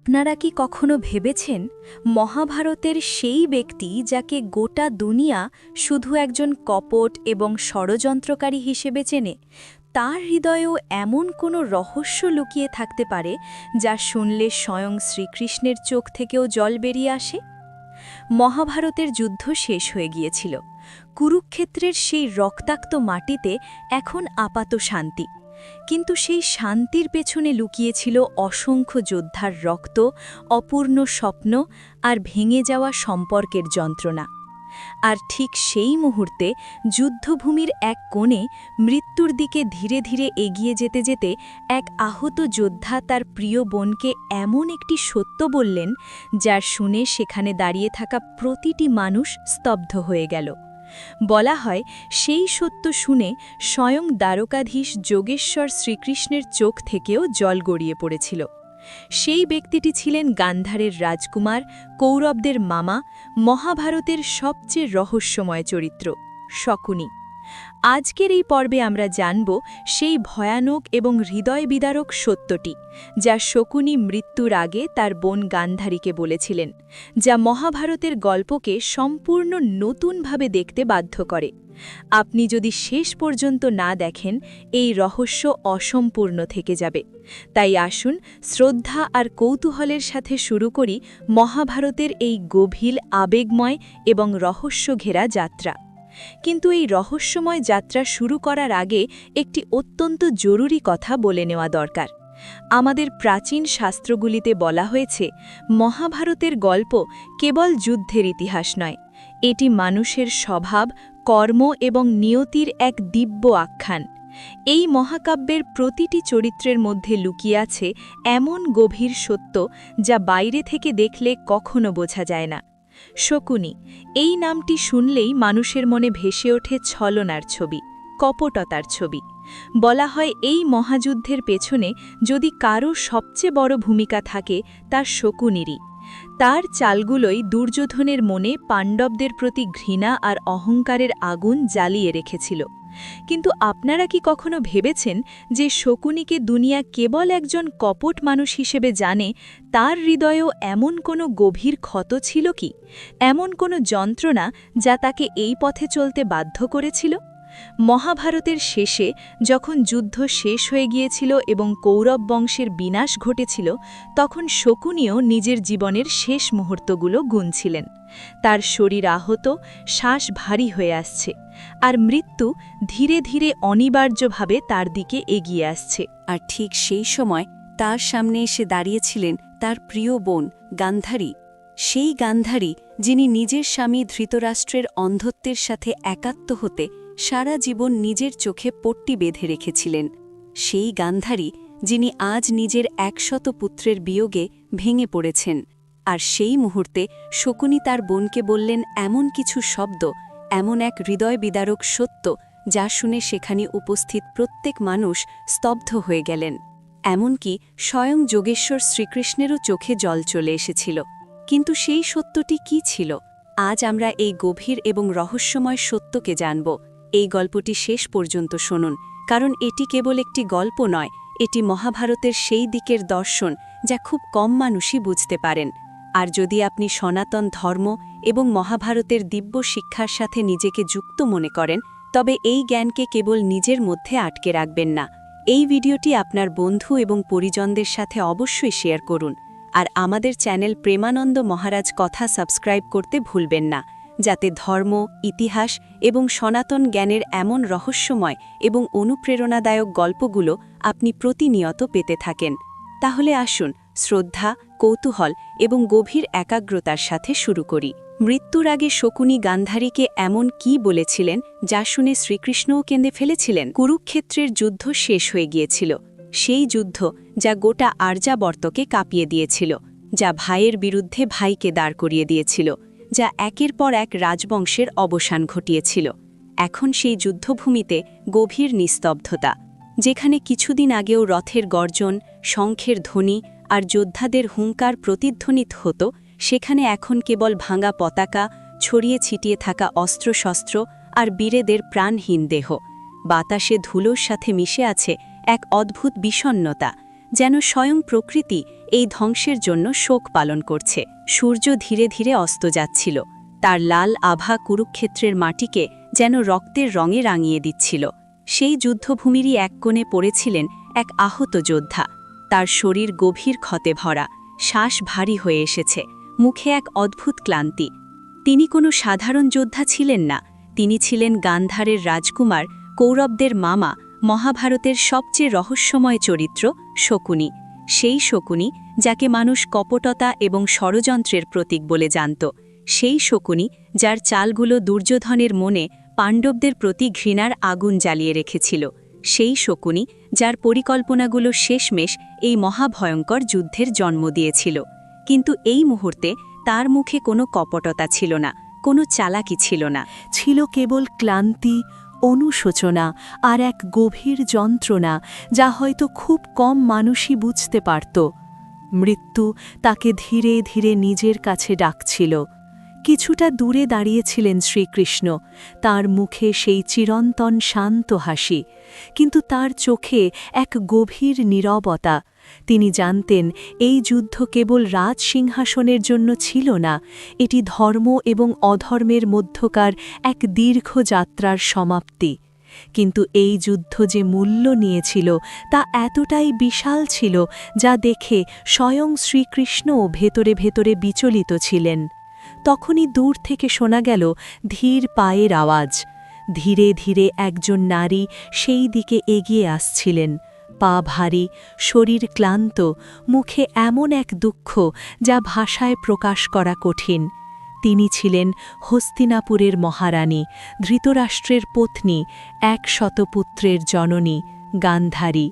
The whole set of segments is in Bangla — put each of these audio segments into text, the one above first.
আপনারা কি কখনো ভেবেছেন মহাভারতের সেই ব্যক্তি যাকে গোটা দুনিয়া শুধু একজন কপট এবং ষড়যন্ত্রকারী হিসেবে চেনে তার হৃদয়েও এমন কোনো রহস্য লুকিয়ে থাকতে পারে যা শুনলে স্বয়ং শ্রীকৃষ্ণের চোখ থেকেও জল বেরিয়ে আসে? মহাভারতের যুদ্ধ শেষ হয়ে গিয়েছিল। কুরুক্ষেত্রের সেই রক্তাক্ত মাটিতে এখন আপাত শান্তি, কিন্তু সেই শান্তির পেছনে লুকিয়েছিল অসংখ্য যোদ্ধার রক্ত, অপূর্ণ স্বপ্ন আর ভেঙে যাওয়া সম্পর্কের যন্ত্রণা। আর ঠিক সেই মুহূর্তে যুদ্ধভূমির এক কোণে মৃত্যুর দিকে ধীরে ধীরে এগিয়ে যেতে যেতে এক আহত যোদ্ধা তার প্রিয় বোনকে এমন একটি সত্য বললেন, যার শুনে সেখানে দাঁড়িয়ে থাকা প্রতিটি মানুষ স্তব্ধ হয়ে গেল। বলা হয়, সেই সত্য শুনে স্বয়ং দ্বারকাধীশ যোগেশ্বর শ্রীকৃষ্ণের চোখ থেকেও জল গড়িয়ে পড়েছিল। সেই ব্যক্তিটি ছিলেন গান্ধারের রাজকুমার, কৌরবদের মামা, মহাভারতের সবচেয়ে রহস্যময় চরিত্র শকুনি। আজকের এই পর্বে আমরা জানব সেই ভয়ানক এবং হৃদয় বিদারক সত্যটি, যা শকুনি মৃত্যুর আগে তার বোন গান্ধারীকে বলেছিলেন, যা মহাভারতের গল্পকে সম্পূর্ণ নতুনভাবে দেখতে বাধ্য করে। আপনি যদি শেষ পর্যন্ত না দেখেন, এই রহস্য অসম্পূর্ণ থেকে যাবে। তাই আসুন শ্রদ্ধা আর কৌতূহলের সাথে শুরু করি মহাভারতের এই গভীর, আবেগময় এবং রহস্যঘেরা যাত্রা। কিন্তু এই রহস্যময় যাত্রা শুরু করার আগে একটি অত্যন্ত জরুরি কথা বলে নেওয়া দরকার। আমাদের প্রাচীন শাস্ত্রগুলিতে বলা হয়েছে, মহাভারতের গল্প কেবল যুদ্ধের ইতিহাস নয়, এটি মানুষের স্বভাব, কর্ম এবং নিয়তির এক দিব্য আখ্যান। এই মহাকাব্যের প্রতিটি চরিত্রের মধ্যে লুকিয়ে আছে এমন গভীর সত্য, যা বাইরে থেকে দেখলে কখনো বোঝা যায় না। শকুনি, এই নামটি শুনলেই মানুষের মনে ভেসে ওঠে ছলনার ছবি, কপটতার ছবি। বলা হয়, এই মহাযুদ্ধের পেছনে যদি কারো সবচেয়ে বড় ভূমিকা থাকে, তা শকুনিরই। তার চালগুলোই দুর্যোধনের মনে পাণ্ডবদের প্রতি ঘৃণা আর অহংকারের আগুন জ্বালিয়ে রেখেছিল। কিন্তু আপনারা কি কখনো ভেবেছেন যে শকুনিকে দুনিয়া কেবল একজন কপট মানুষ হিসেবে জানে, তার হৃদয়েও এমন কোনো গভীর ক্ষত ছিল কি, এমন কোনো যন্ত্রণা যা তাকে এই পথে চলতে বাধ্য করেছিল? মহাভারতের শেষে যখন যুদ্ধ শেষ হয়ে গিয়েছিল এবং কৌরব বংশের বিনাশ ঘটেছিল, তখন শকুনিও নিজের জীবনের শেষ মুহূর্তগুলো গুনছিলেন। তার শরীর আহত, শ্বাস ভারী হয়ে আসছে, আর মৃত্যু ধীরে ধীরে অনিবার্যভাবে তার দিকে এগিয়ে আসছে। আর ঠিক সেই সময় তার সামনে এসে দাঁড়িয়েছিলেন তার প্রিয় বোন গান্ধারী, সেই গান্ধারী যিনি নিজের স্বামী ধৃতরাষ্ট্রের অন্ধত্বের সাথে একাত্ম হতে সারা জীবন নিজের চোখে পট্টি বেঁধে রেখেছিলেন, সেই গান্ধারী যিনি আজ নিজের ১০০ পুত্রের বিয়োগে ভেঙে পড়েছেন। আর সেই মুহূর্তে শকুনি তার বোনকে বললেন এমন কিছু শব্দ, এমন এক হৃদয় বিদারক সত্য, যা শুনে সেখানে উপস্থিত প্রত্যেক মানুষ স্তব্ধ হয়ে গেলেন। এমনকি স্বয়ং যোগেশ্বর শ্রীকৃষ্ণেরও চোখে জল চলে এসেছিল। কিন্তু সেই সত্যটি কি ছিল? আজ আমরা এই গভীর এবং রহস্যময় সত্যকে জানব। এই গল্পটি শেষ পর্যন্ত শুনুন, কারণ এটি কেবল একটি গল্প নয়, এটি মহাভারতের সেই দিকের দর্শন যা খুব কম মানুষই বুঝতে পারেন। আর যদি আপনি সনাতন ধর্ম এবং মহাভারতের দিব্য শিক্ষার সাথে নিজেকে যুক্ত মনে করেন, তবে এই জ্ঞানকে কেবল নিজের মধ্যে আটকে রাখবেন না। এই ভিডিওটি আপনার বন্ধু এবং পরিজনদের সাথে অবশ্যই শেয়ার করুন। আর আমাদের চ্যানেল প্রেমানন্দ মহারাজ কথা সাবস্ক্রাইব করতে ভুলবেন না, যাতে ধর্ম, ইতিহাস এবং সনাতন জ্ঞানের এমন রহস্যময় এবং অনুপ্রেরণাদায়ক গল্পগুলো আপনি প্রতিনিয়ত পেতে থাকেন। তাহলে আসুন শ্রদ্ধা, কৌতূহল এবং গভীর একাগ্রতার সাথে শুরু করি। মৃত্যুর আগে শকুনি গান্ধারীকে এমন কি বলেছিলেন, যা শুনে শ্রীকৃষ্ণও কেঁদে ফেলেছিলেন? কুরুক্ষেত্রের যুদ্ধ শেষ হয়ে গিয়েছিল, সেই যুদ্ধ যা গোটা আর্যাবর্তকে কাঁপিয়ে দিয়েছিল, যা ভাইয়ের বিরুদ্ধে ভাইকে দাঁড় করিয়ে দিয়েছিল, যা একের পর এক রাজবংশের অবসান ঘটিয়েছিল। এখন সেই যুদ্ধভূমিতে গভীর নিস্তব্ধতা। যেখানে কিছুদিন আগেও রথের গর্জন, শঙ্খের ধ্বনি আর যোদ্ধাদের হুঙ্কার প্রতিধ্বনিত হতো, সেখানে এখন কেবল ভাঙা পতাকা, ছড়িয়ে ছিটিয়ে থাকা অস্ত্রশস্ত্র আর বীরেদের প্রাণহীন দেহ। বাতাসে ধুলোর সাথে মিশে আছে এক অদ্ভুত বিষণ্ণতা, যেন স্বয়ং প্রকৃতি এই ধ্বংসের জন্য শোক পালন করছে। সূর্য ধীরে ধীরে অস্ত যাচ্ছিল, তার লাল আভা কুরুক্ষেত্রের মাটিকে যেন রক্তের রঙে রাঙিয়ে দিচ্ছিল। সেই যুদ্ধভূমিরই এক কোণে পড়েছিলেন এক আহত যোদ্ধা। তার শরীর গভীর ক্ষতে ভরা, শ্বাস ভারী হয়ে এসেছে, মুখে এক অদ্ভুত ক্লান্তি। তিনি কোনো সাধারণ যোদ্ধা ছিলেন না, তিনি ছিলেন গান্ধারের রাজকুমার, কৌরবদের মামা, মহাভারতের সবচেয়ে রহস্যময় চরিত্র শকুনি। সেই শকুনি যাকে মানুষ কপটতা এবং ষড়যন্ত্রের প্রতীক বলে জানত, সেই শকুনি যার চালগুলো দুর্যোধনের মনে পাণ্ডবদের প্রতি ঘৃণার আগুন জ্বালিয়ে রেখেছিল, সেই শকুনি যার পরিকল্পনাগুলো শেষমেশ এই মহাভয়ঙ্কর যুদ্ধের জন্ম দিয়েছিল। কিন্তু এই মুহূর্তে তার মুখে কোনো কপটতা ছিল না, কোনো চালাকি ছিল না, ছিল কেবল ক্লান্তি, অনুশোচনা আর এক গভীর যন্ত্রণা যা হয়তো খুব কম মানুষই বুঝতে পারত। মৃত্যু তাকে ধীরে ধীরে নিজের কাছে ডাকছিল। কিছুটা দূরে দাঁড়িয়েছিলেন শ্রীকৃষ্ণ, তার মুখে সেই চিরন্তন শান্ত হাসি, কিন্তু তার চোখে এক গভীর নীরবতা। তিনি জানতেন এই যুদ্ধ কেবল রাজসিংহাসনের জন্য ছিল না, এটি ধর্ম এবং অধর্মের মধ্যকার এক দীর্ঘ যাত্রার সমাপ্তি। কিন্তু এই যুদ্ধ যে মূল্য নিয়েছিল তা এতটাই বিশাল ছিল যা দেখে স্বয়ং শ্রীকৃষ্ণও ভেতরে ভেতরে বিচলিত ছিলেন। তখনই দূর থেকে শোনা গেল ধীর পায়ের আওয়াজ। ধীরে ধীরে একজন নারী সেই দিকে এগিয়ে আসছিলেন, পা ভারী, শরীর ক্লান্ত, মুখে এমন এক দুঃখ যা ভাষায় প্রকাশ করা কঠিন। তিনি ছিলেন হস্তিনাপুরের মহারানী, ধৃতরাষ্ট্রের পত্নী, ১০০ পুত্রের জননী, গান্ধারী।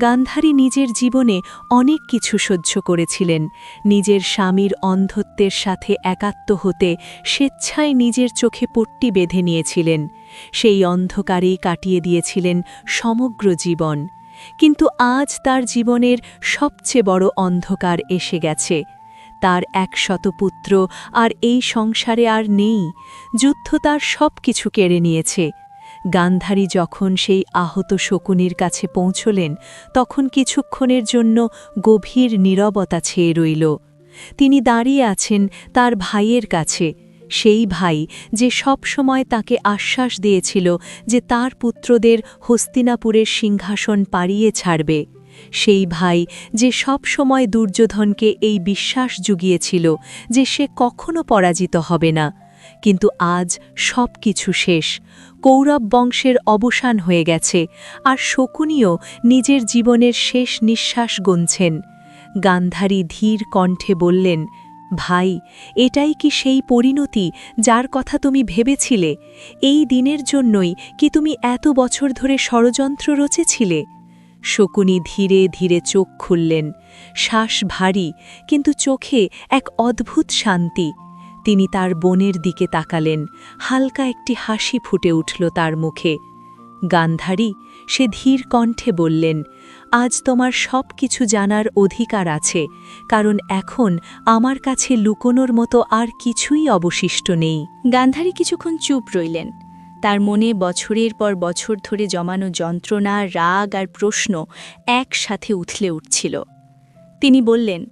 গান্ধারী নিজের জীবনে অনেক কিছু সহ্য করেছিলেন। নিজের স্বামীর অন্ধত্বের সাথে একাত্ম হতে স্বেচ্ছায় নিজের চোখে পট্টি বেঁধে নিয়েছিলেন। সেই অন্ধকারেই কাটিয়ে দিয়েছিলেন সমগ্র জীবন। কিন্তু আজ তার জীবনের সবচেয়ে বড় অন্ধকার এসে গেছে। তার ১০০ পুত্র আর এই সংসারে আর নেই। যুদ্ধ তার সব কিছু কেড়ে নিয়েছে। গান্ধারী যখন সেই আহত শকুনির কাছে পৌঁছলেন, তখন কিছুক্ষণের জন্য গভীর নীরবতা ছেয়ে রইল। তিনি দাঁড়িয়ে আছেন তার ভাইয়ের কাছে, সেই ভাই যে সব সময় তাকে আশ্বাস দিয়েছিল যে তার পুত্রদের হস্তিনাপুরের সিংহাসন পাড়িয়ে ছাড়বে, সেই ভাই যে সব সময় দুর্যোধনকে এই বিশ্বাস জুগিয়েছিল যে সে কখনো পরাজিত হবে না। কিন্তু আজ সব কিছু শেষ। কৌরব বংশের অবসান হয়ে গেছে, আর শকুনিও নিজের জীবনের শেষ নিঃশ্বাস গুনছেন। গান্ধারী ধীর কণ্ঠে বললেন, ভাই, এটাই কি সেই পরিণতি যার কথা তুমি ভেবেছিলে? এই দিনের জন্যই কি তুমি এত বছর ধরে ষড়যন্ত্র রচেছিলে? শকুনি ধীরে ধীরে চোখ খুললেন, শ্বাস ভারী, কিন্তু চোখে এক অদ্ভুত শান্তি। তিনি তার বোনের দিকে তাকালেন, হালকা একটি হাসি ফুটে উঠল তার মুখে। গান্ধারী, সে ধীর কণ্ঠে বললেন, আজ তোমার সব কিছু জানার অধিকার আছে, কারণ এখন আমার কাছে লুকোনোর মতো আর কিছুই অবশিষ্ট নেই। গান্ধারী কিছুক্ষণ চুপ রইলেন। তার মনে বছরের পর বছর ধরে জমানো যন্ত্রণা, রাগ আর প্রশ্ন একসাথে উথলে উঠছিল। তিনি বললেন,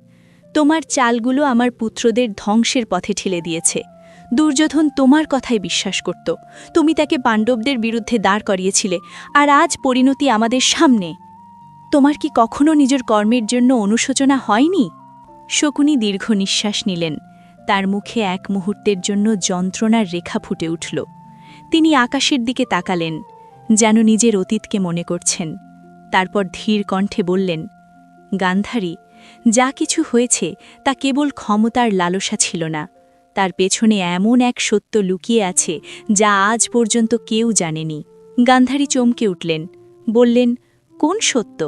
তোমার চালগুলো আমার পুত্রদের ধ্বংসের পথে ঠেলে দিয়েছে। দুর্যোধন তোমার কথায় বিশ্বাস করত, তুমি তাকে পাণ্ডবদের বিরুদ্ধে দাঁড় করিয়েছিলে, আর আজ পরিণতি আমাদের সামনে। তোমার কি কখনো নিজের কর্মের জন্য অনুশোচনা হয়নি? শকুনি দীর্ঘ নিঃশ্বাস নিলেন। তার মুখে এক মুহূর্তের জন্য যন্ত্রণার রেখা ফুটে উঠল। তিনি আকাশের দিকে তাকালেন, যেন নিজের অতীতকে মনে করছেন। তারপর ধীর কণ্ঠে বললেন, গান্ধারী, যা কিছু হয়েছে তা কেবল ক্ষমতার লালসা ছিল না, তার পেছনে এমন এক সত্য লুকিয়ে আছে যা আজ পর্যন্ত কেউ জানেনি। গান্ধারী চমকে উঠলেন, বললেন, কোন সত্য?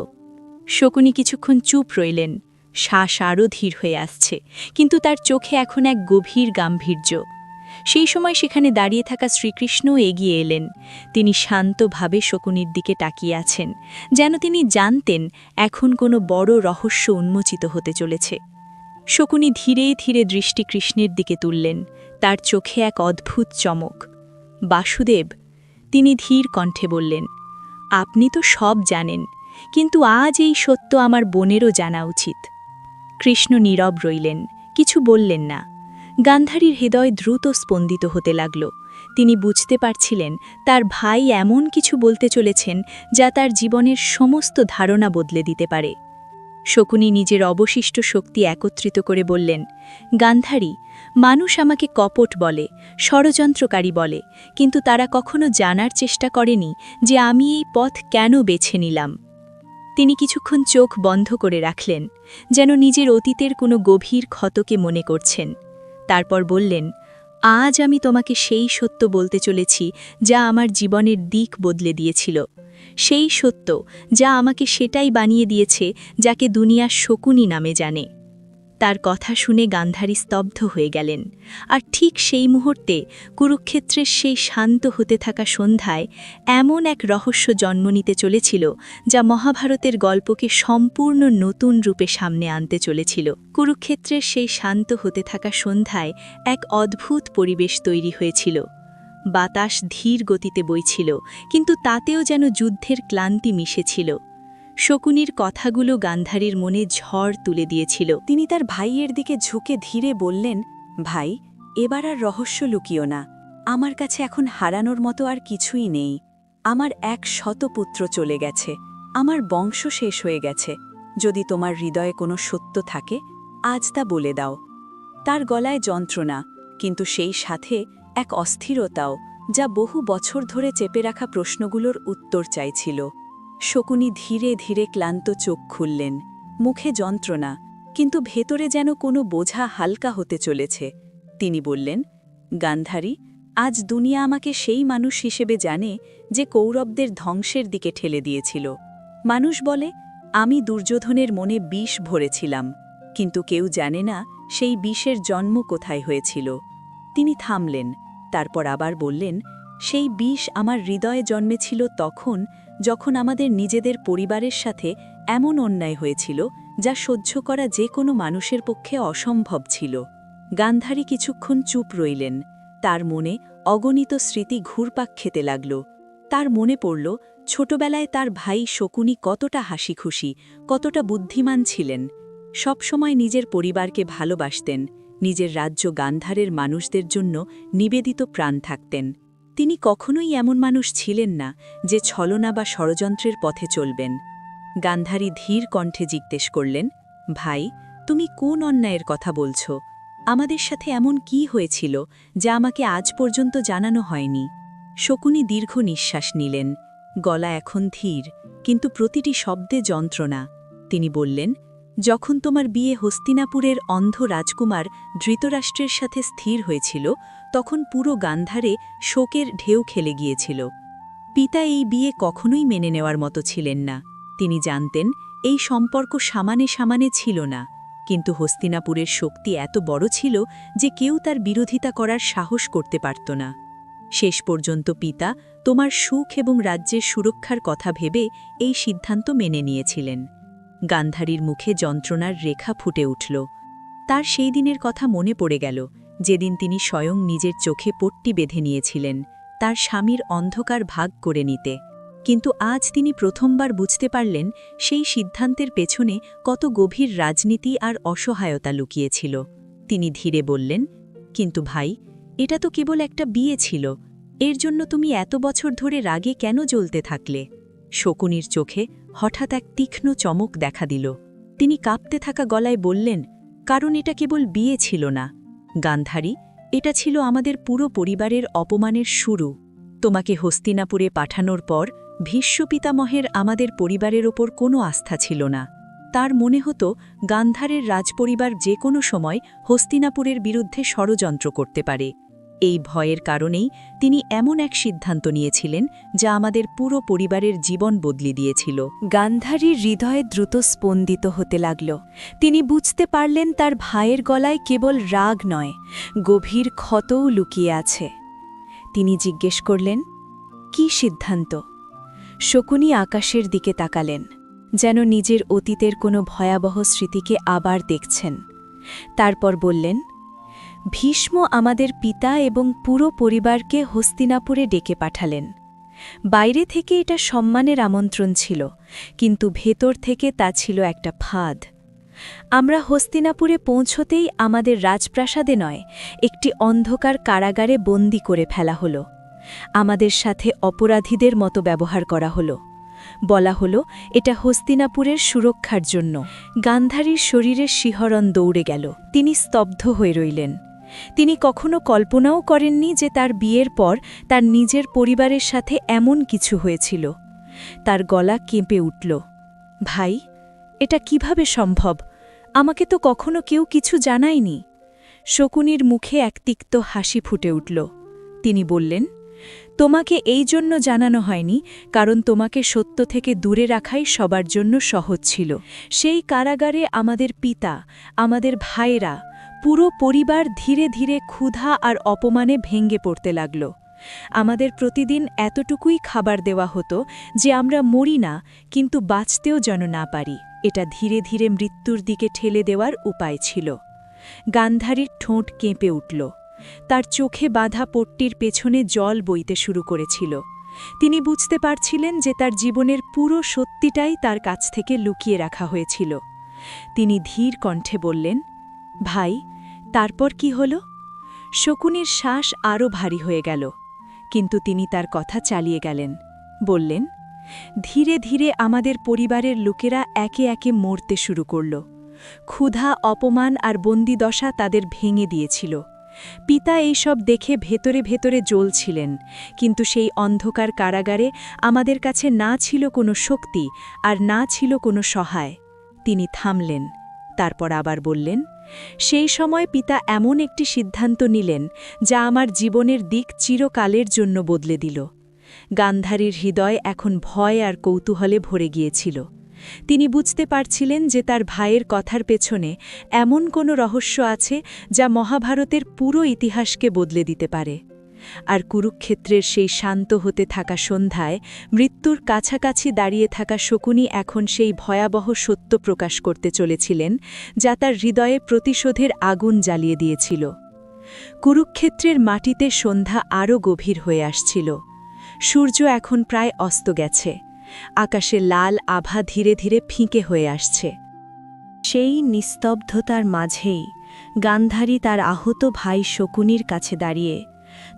শকুনি কিছুক্ষণ চুপ রইলেন, শ্বাস আরও ধীর হয়ে আসছে, কিন্তু তার চোখে এখন এক গভীর গাম্ভীর্য। সেই সময় সেখানে দাঁড়িয়ে থাকা শ্রীকৃষ্ণও এগিয়ে এলেন। তিনি শান্তভাবে শকুনির দিকে তাকিয়ে আছেন, যেন তিনি জানতেন এখন কোনো বড় রহস্য উন্মোচিত হতে চলেছে। শকুনি ধীরে ধীরে দৃষ্টি কৃষ্ণের দিকে তুললেন, তার চোখে এক অদ্ভুত চমক। বাসুদেব, তিনি ধীর কণ্ঠে বললেন, আপনি তো সব জানেন, কিন্তু আজ এই সত্য আমার বোনেরও জানা উচিত। কৃষ্ণ নীরব রইলেন, কিছু বললেন না। গান্ধারীর হৃদয় দ্রুত স্পন্দিত হতে লাগল। তিনি বুঝতে পারছিলেন তার ভাই এমন কিছু বলতে চলেছেন যা তার জীবনের সমস্ত ধারণা বদলে দিতে পারে। শকুনি নিজের অবশিষ্ট শক্তি একত্রিত করে বললেন, গান্ধারী, মানুষ আমাকে কপট বলে, ষড়যন্ত্রকারী বলে, কিন্তু তারা কখনো জানার চেষ্টা করেনি যে আমি এই পথ কেন বেছে নিলাম। তিনি কিছুক্ষণ চোখ বন্ধ করে রাখলেন, যেন নিজের অতীতের কোনো গভীর ক্ষতকে মনে করছেন। তারপর বললেন, আজ আমি তোমাকে সেই সত্য বলতে চলেছি যা আমার জীবনের দিক বদলে দিয়েছিল, সেই সত্য যা আমাকে সেটাই বানিয়ে দিয়েছে যাকে দুনিয়া শকুনি নামে জানে। তার কথা শুনে গান্ধারী স্তব্ধ হয়ে গেলেন। আর ঠিক সেই মুহূর্তে কুরুক্ষেত্রের সেই শান্ত হতে থাকা সন্ধ্যায় এমন এক রহস্য জন্ম নিতে চলেছিল যা মহাভারতের গল্পকে সম্পূর্ণ নতুন রূপে সামনে আনতে চলেছিল। কুরুক্ষেত্রের সেই শান্ত হতে থাকা সন্ধ্যায় এক অদ্ভুত পরিবেশ তৈরি হয়েছিল। বাতাস ধীর গতিতে বইছিল, কিন্তু তাতেও যেন যুদ্ধের ক্লান্তি মিশেছিল। শকুনির কথাগুলো গান্ধারীর মনে ঝড় তুলে দিয়েছিল। তিনি তার ভাইয়ের দিকে ঝুঁকে ধীরে বললেন, ভাই, এবার আর রহস্য লুকিও না। আমার কাছে এখন হারানোর মতো আর কিছুই নেই। আমার 100 পুত্র চলে গেছে, আমার বংশ শেষ হয়ে গেছে। যদি তোমার হৃদয়ে কোনো সত্য থাকে, আজ তা বলে দাও। তার গলায় যন্ত্রণা, কিন্তু সেই সাথে এক অস্থিরতাও, যা বহু বছর ধরে চেপে রাখা প্রশ্নগুলোর উত্তর চাইছিল। শকুনি ধীরে ধীরে ক্লান্ত চোখ খুললেন, মুখে যন্ত্রণা, কিন্তু ভেতরে যেন কোনো বোঝা হালকা হতে চলেছে। তিনি বললেন, গান্ধারী, আজ দুনিয়া আমাকে সেই মানুষ হিসেবে জানে যে কৌরবদের ধ্বংসের দিকে ঠেলে দিয়েছিল। মানুষ বলে আমি দুর্যোধনের মনে বিষ ভরেছিলাম, কিন্তু কেউ জানে না সেই বিষের জন্ম কোথায় হয়েছিল। তিনি থামলেন, তারপর আবার বললেন, সেই বিষ আমার হৃদয়ে জন্মেছিল তখন যখন আমাদের নিজেদের পরিবারের সাথে এমন অন্যায় হয়েছিল যা সহ্য করা যে কোনো মানুষের পক্ষে অসম্ভব ছিল। গান্ধারী কিছুক্ষণ চুপ রইলেন। তার মনে অগণিত স্মৃতি ঘুরপাক খেতে লাগল। তার মনে পড়ল ছোটবেলায় তার ভাই শকুনি কতটা হাসিখুশি, কতটা বুদ্ধিমান ছিলেন। সবসময় নিজের পরিবারকে ভালোবাসতেন, নিজের রাজ্য গান্ধারের মানুষদের জন্য নিবেদিত প্রাণ থাকতেন। তিনি কখনোই এমন মানুষ ছিলেন না যে ছলনা বা ষড়যন্ত্রের পথে চলবেন। গান্ধারী ধীর কণ্ঠে জিজ্ঞেস করলেন, ভাই, তুমি কোন অন্যায়ের কথা বলছ? আমাদের সাথে এমন কি হয়েছিল যা আমাকে আজ পর্যন্ত জানানো হয়নি? শকুনি দীর্ঘ নিঃশ্বাস নিলেন। গলা এখন ধীর, কিন্তু প্রতিটি শব্দে যন্ত্রণা। তিনি বললেন, যখন তোমার বিয়ে হস্তিনাপুরের অন্ধ রাজকুমার ধৃতরাষ্ট্রের সাথে স্থির হয়েছিল, তখন পুরো গান্ধারে শোকের ঢেউ খেলে গিয়েছিল। পিতা এই বিয়ে কখনোই মেনে নেওয়ার মতো ছিলেন না। তিনি জানতেন এই সম্পর্ক সামানে সামানে ছিল না, কিন্তু হস্তিনাপুরের শক্তি এত বড় ছিল যে কেউ তার বিরোধিতা করার সাহস করতে পারত না। শেষ পর্যন্ত পিতা তোমার সুখ এবং রাজ্যের সুরক্ষার কথা ভেবে এই সিদ্ধান্ত মেনে নিয়েছিলেন। গান্ধারীর মুখে যন্ত্রণার রেখা ফুটে উঠল। তার সেই দিনের কথা মনে পড়ে গেল, যেদিন তিনি স্বয়ং নিজের চোখে পট্টি বেঁধে নিয়েছিলেন তার স্বামীর অন্ধকার ভাগ করে নিতে। কিন্তু আজ তিনি প্রথমবার বুঝতে পারলেন সেই সিদ্ধান্তের পেছনে কত গভীর রাজনীতি আর অসহায়তা লুকিয়েছিল। তিনি ধীরে বললেন, কিন্তু ভাই, এটা তো কেবল একটা বিয়ে ছিল। এর জন্য তুমি এত বছর ধরে রাগে কেন জ্বলতে থাকলে? শকুনির চোখে হঠাৎ এক তীক্ষ্ণ চমক দেখা দিল। তিনি কাঁপতে থাকা গলায় বললেন, কারণ এটা কেবল বিয়ে ছিল না, গান্ধারী, এটা ছিল আমাদের পুরো পরিবারের অপমানের শুরু। তোমাকে হস্তিনাপুরে পাঠানোর পর ভীষ্ম পিতামহের আমাদের পরিবারের ওপর কোনো আস্থা ছিল না। তার মনে হতো গান্ধারের রাজপরিবার যে কোনো সময় হস্তিনাপুরের বিরুদ্ধে ষড়যন্ত্র করতে পারে। এই ভয়ের কারণেই তিনি এমন এক সিদ্ধান্ত নিয়েছিলেন যা আমাদের পুরো পরিবারের জীবন বদলে দিয়েছিল। গান্ধারীর হৃদয়ে দ্রুত স্পন্দিত হতে লাগল। তিনি বুঝতে পারলেন তার ভাইয়ের গলায় কেবল রাগ নয়, গভীর ক্ষতও লুকিয়ে আছে। তিনি জিজ্ঞেস করলেন, কি সিদ্ধান্ত? শকুনি আকাশের দিকে তাকালেন, যেন নিজের অতীতের কোনো ভয়াবহ স্মৃতিকে আবার দেখছেন। তারপর বললেন, ভীষ্ম আমাদের পিতা এবং পুরো পরিবারকে হস্তিনাপুরে ডেকে পাঠালেন। বাইরে থেকে এটা সম্মানের আমন্ত্রণ ছিল, কিন্তু ভেতর থেকে তা ছিল একটা ফাঁদ। আমরা হস্তিনাপুরে পৌঁছতেই আমাদের রাজপ্রাসাদে নয়, একটি অন্ধকার কারাগারে বন্দি করে ফেলা হলো। আমাদের সাথে অপরাধীদের মতো ব্যবহার করা হলো। বলা হলো এটা হস্তিনাপুরের সুরক্ষার জন্য। গান্ধারীর শরীরের শিহরণ দৌড়ে গেল। তিনি স্তব্ধ হয়ে রইলেন। তিনি কখনো কল্পনাও করেননি যে তার বিয়ের পর তার নিজের পরিবারের সাথে এমন কিছু হয়েছিল। তার গলা কেঁপে উঠল। ভাই, এটা কিভাবে সম্ভব? আমাকে তো কখনো কেউ কিছু জানায়নি। শকুনির মুখে এক তিক্ত হাসি ফুটে উঠল। তিনি বললেন, তোমাকে এই জন্য জানানো হয়নি, কারণ তোমাকে সত্য থেকে দূরে রাখাই সবার জন্য সহজ ছিল। সেই কারাগারে আমাদের পিতা, আমাদের ভাইরা, পুরো পরিবার ধীরে ধীরে ক্ষুধা আর অপমানে ভেঙে পড়তে লাগল। আমাদের প্রতিদিন এতটুকুই খাবার দেওয়া হতো যে আমরা মরি না, কিন্তু বাঁচতেও যেন না পারি। এটা ধীরে ধীরে মৃত্যুর দিকে ঠেলে দেওয়ার উপায় ছিল। গান্ধারীর ঠোঁট কেঁপে উঠল। তার চোখে বাঁধা পট্টির পেছনে জল বইতে শুরু করেছিল। তিনি বুঝতে পারছিলেন যে তার জীবনের পুরো সত্যিটাই তার কাছ থেকে লুকিয়ে রাখা হয়েছিল। তিনি ধীর কণ্ঠে বললেন, ভাই, তারপর কি হল? শকুনির শ্বাস আরও ভারী হয়ে গেল, কিন্তু তিনি তার কথা চালিয়ে গেলেন। বললেন, ধীরে ধীরে আমাদের পরিবারের লোকেরা একে একে মরতে শুরু করল। ক্ষুধা, অপমান আর বন্দিদশা তাদের ভেঙে দিয়েছিল। পিতা এইসব দেখে ভেতরে ভেতরে জ্বলছিলেন, কিন্তু সেই অন্ধকার কারাগারে আমাদের কাছে না ছিল কোনো শক্তি আর না ছিল কোনো সহায়। তিনি থামলেন, তারপর আবার বললেন, সেই সময় পিতা এমন একটি সিদ্ধান্ত নিলেন যা আমার জীবনের দিক চিরকালের জন্য বদলে দিল। গান্ধারীর হৃদয় এখন ভয় আর কৌতূহলে ভরে গিয়েছিল। তিনি বুঝতে পারছিলেন যে তার ভাইয়ের কথার পেছনে এমন কোনো রহস্য আছে যা মহাভারতের পুরো ইতিহাসকে বদলে দিতে পারে। আর কুরুক্ষেত্রের সেই শান্ত হতে থাকা সন্ধ্যায় মৃত্যুর কাছাকাছি দাঁড়িয়ে থাকা শকুনি এখন সেই ভয়াবহ সত্য প্রকাশ করতে চলেছিলেন যা তার হৃদয়ে প্রতিশোধের আগুন জ্বালিয়ে দিয়েছিল। কুরুক্ষেত্রের মাটিতে সন্ধ্যা আরও গভীর হয়ে আসছিল। সূর্য এখন প্রায় অস্ত গেছে। আকাশে লাল আভা ধীরে ধীরে ফিকে হয়ে আসছে। সেই নিস্তব্ধতার মাঝেই গান্ধারী তার আহত ভাই শকুনির কাছে দাঁড়িয়ে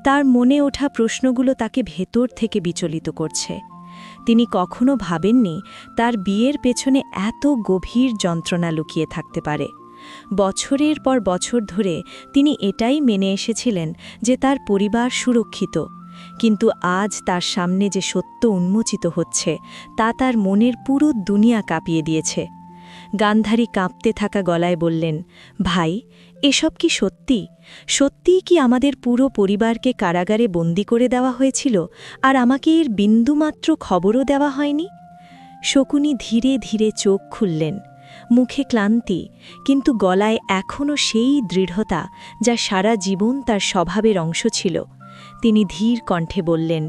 তার মনে ওঠা প্রশ্নগুলো তাকে ভেতর থেকে বিচলিত করছে। তিনি কখনো ভাবেননি তার বিয়ের পেছনে এত গভীর যন্ত্রণা লুকিয়ে থাকতে পারে। বছরের পর বছর ধরে তিনি এটাই মেনে এসেছিলেন যে তার পরিবার সুরক্ষিত, কিন্তু আজ তার সামনে যে সত্য উন্মোচিত হচ্ছে তা তার মনের পুরো দুনিয়া কাঁপিয়ে দিয়েছে। গান্ধারী কাঁপতে থাকা গলায় বললেন, ভাই, এসব কি সত্যি? সত্যিই কি আমাদের পুরো পরিবারকে কারাগারে বন্দি করে দেওয়া হয়েছিল আর আমাকে এর বিন্দুমাত্র খবরও দেওয়া হয়নি? শকুনি ধীরে ধীরে চোখ খুললেন, মুখে ক্লান্তি, কিন্তু গলায় এখনও সেই দৃঢ়তা যা সারা জীবন তার স্বভাবের অংশ ছিল। তিনি ধীর কণ্ঠে বললেন,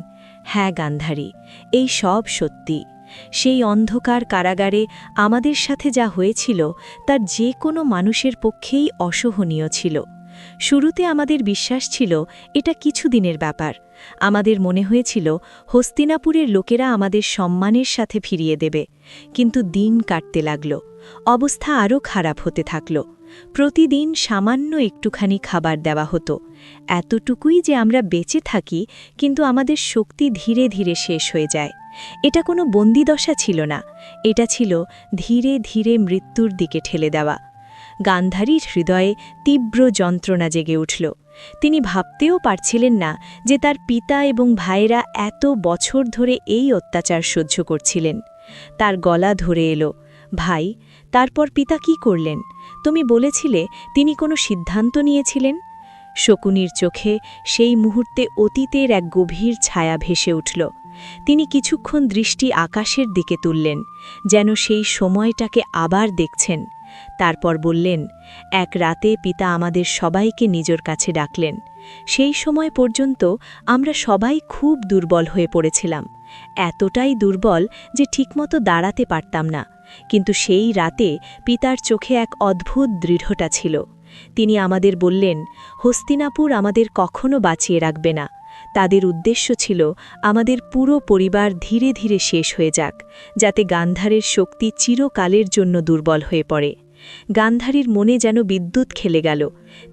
হ্যাঁ গান্ধারী, এই সব সত্যি। সেই অন্ধকার কারাগারে আমাদের সাথে যা হয়েছিল তার যে কোনো মানুষের পক্ষেই অসহনীয় ছিল। শুরুতে আমাদের বিশ্বাস ছিল এটা কিছুদিনের ব্যাপার। আমাদের মনে হয়েছিল হস্তিনাপুরের লোকেরা আমাদের সম্মানের সাথে ফিরিয়ে দেবে, কিন্তু দিন কাটতে লাগল। অবস্থা আরও খারাপ হতে থাকল। প্রতিদিন সামান্য একটুখানি খাবার দেওয়া হতো, এতটুকুই যে আমরা বেঁচে থাকি, কিন্তু আমাদের শক্তি ধীরে ধীরে শেষ হয়ে যায়। এটা কোনো বন্দিদশা ছিল না, এটা ছিল ধীরে ধীরে মৃত্যুর দিকে ঠেলে দেওয়া। গান্ধারীর হৃদয়ে তীব্র যন্ত্রণা জেগে উঠল। তিনি ভাবতেও পারছিলেন না যে তার পিতা এবং ভাইয়েরা এত বছর ধরে এই অত্যাচার সহ্য করছিলেন। তার গলা ধরে এলো, ভাই, তারপর পিতা কি করলেন? তুমি বলেছিলে তিনি কোনো সিদ্ধান্ত নিয়েছিলেন। শকুনির চোখে সেই মুহূর্তে অতীতের এক গভীর ছায়া ভেসে উঠল। তিনি কিছুক্ষণ দৃষ্টি আকাশের দিকে তুললেন, যেন সেই সময়টাকে আবার দেখছেন। তারপর বললেন, এক রাতে পিতা আমাদের সবাইকে নিজের কাছে ডাকলেন। সেই সময় পর্যন্ত আমরা সবাই খুব দুর্বল হয়ে পড়েছিলাম, এতটাই দুর্বল যে ঠিকমতো দাঁড়াতে পারতাম না। কিন্তু সেই রাতে পিতার চোখে এক অদ্ভুত দৃঢ়তা ছিল। তিনি আমাদের বললেন, হস্তিনাপুর আমাদের কখনো বাঁচিয়ে রাখবে না। তাদের উদ্দেশ্য ছিল আমাদের পুরো পরিবার ধীরে ধীরে শেষ হয়ে যাক, যাতে গান্ধারের শক্তি চিরকালের জন্য দুর্বল হয়ে পড়ে। গান্ধারীর মনে যেন বিদ্যুৎ খেলে গেল।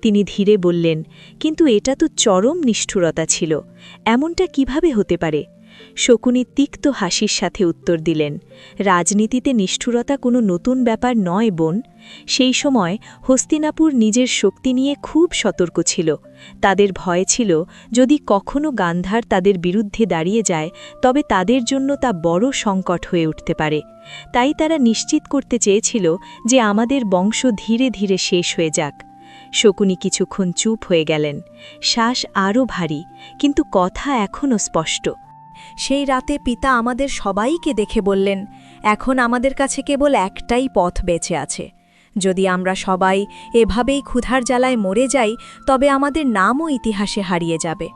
তিনি ধীরে বললেন, কিন্তু এটা তো চরম নিষ্ঠুরতা ছিল, এমনটা কিভাবে হতে পারে? শকুনি তিক্ত হাসির সাথে উত্তর দিলেন, রাজনীতিতে নিষ্ঠুরতা কোনো নতুন ব্যাপার নয় বোন। সেই সময় হস্তিনাপুর নিজের শক্তি নিয়ে খুব সতর্ক ছিল। তাদের ভয় ছিল যদি কখনো গান্ধার তাদের বিরুদ্ধে দাঁড়িয়ে যায় তবে তাদের জন্য তা বড় সংকট হয়ে উঠতে পারে। তাই তারা নিশ্চিত করতে চেয়েছিল যে আমাদের বংশ ধীরে ধীরে শেষ হয়ে যাক। শকুনি কিছুক্ষণ চুপ হয়ে গেলেন, শ্বাস আরও ভারী, কিন্তু কথা এখনও স্পষ্ট। সেই রাতে পিতা আমাদের সবাইকে দেখে বললেন, এখন আমাদের কাছে কেবল একটাই পথ বেঁচে আছে। যদি আমরা সবাই এভাবেই ক্ষুধার জ্বালায় মরে যাই তবে আমাদের নামও ইতিহাসে হারিয়ে যাবে।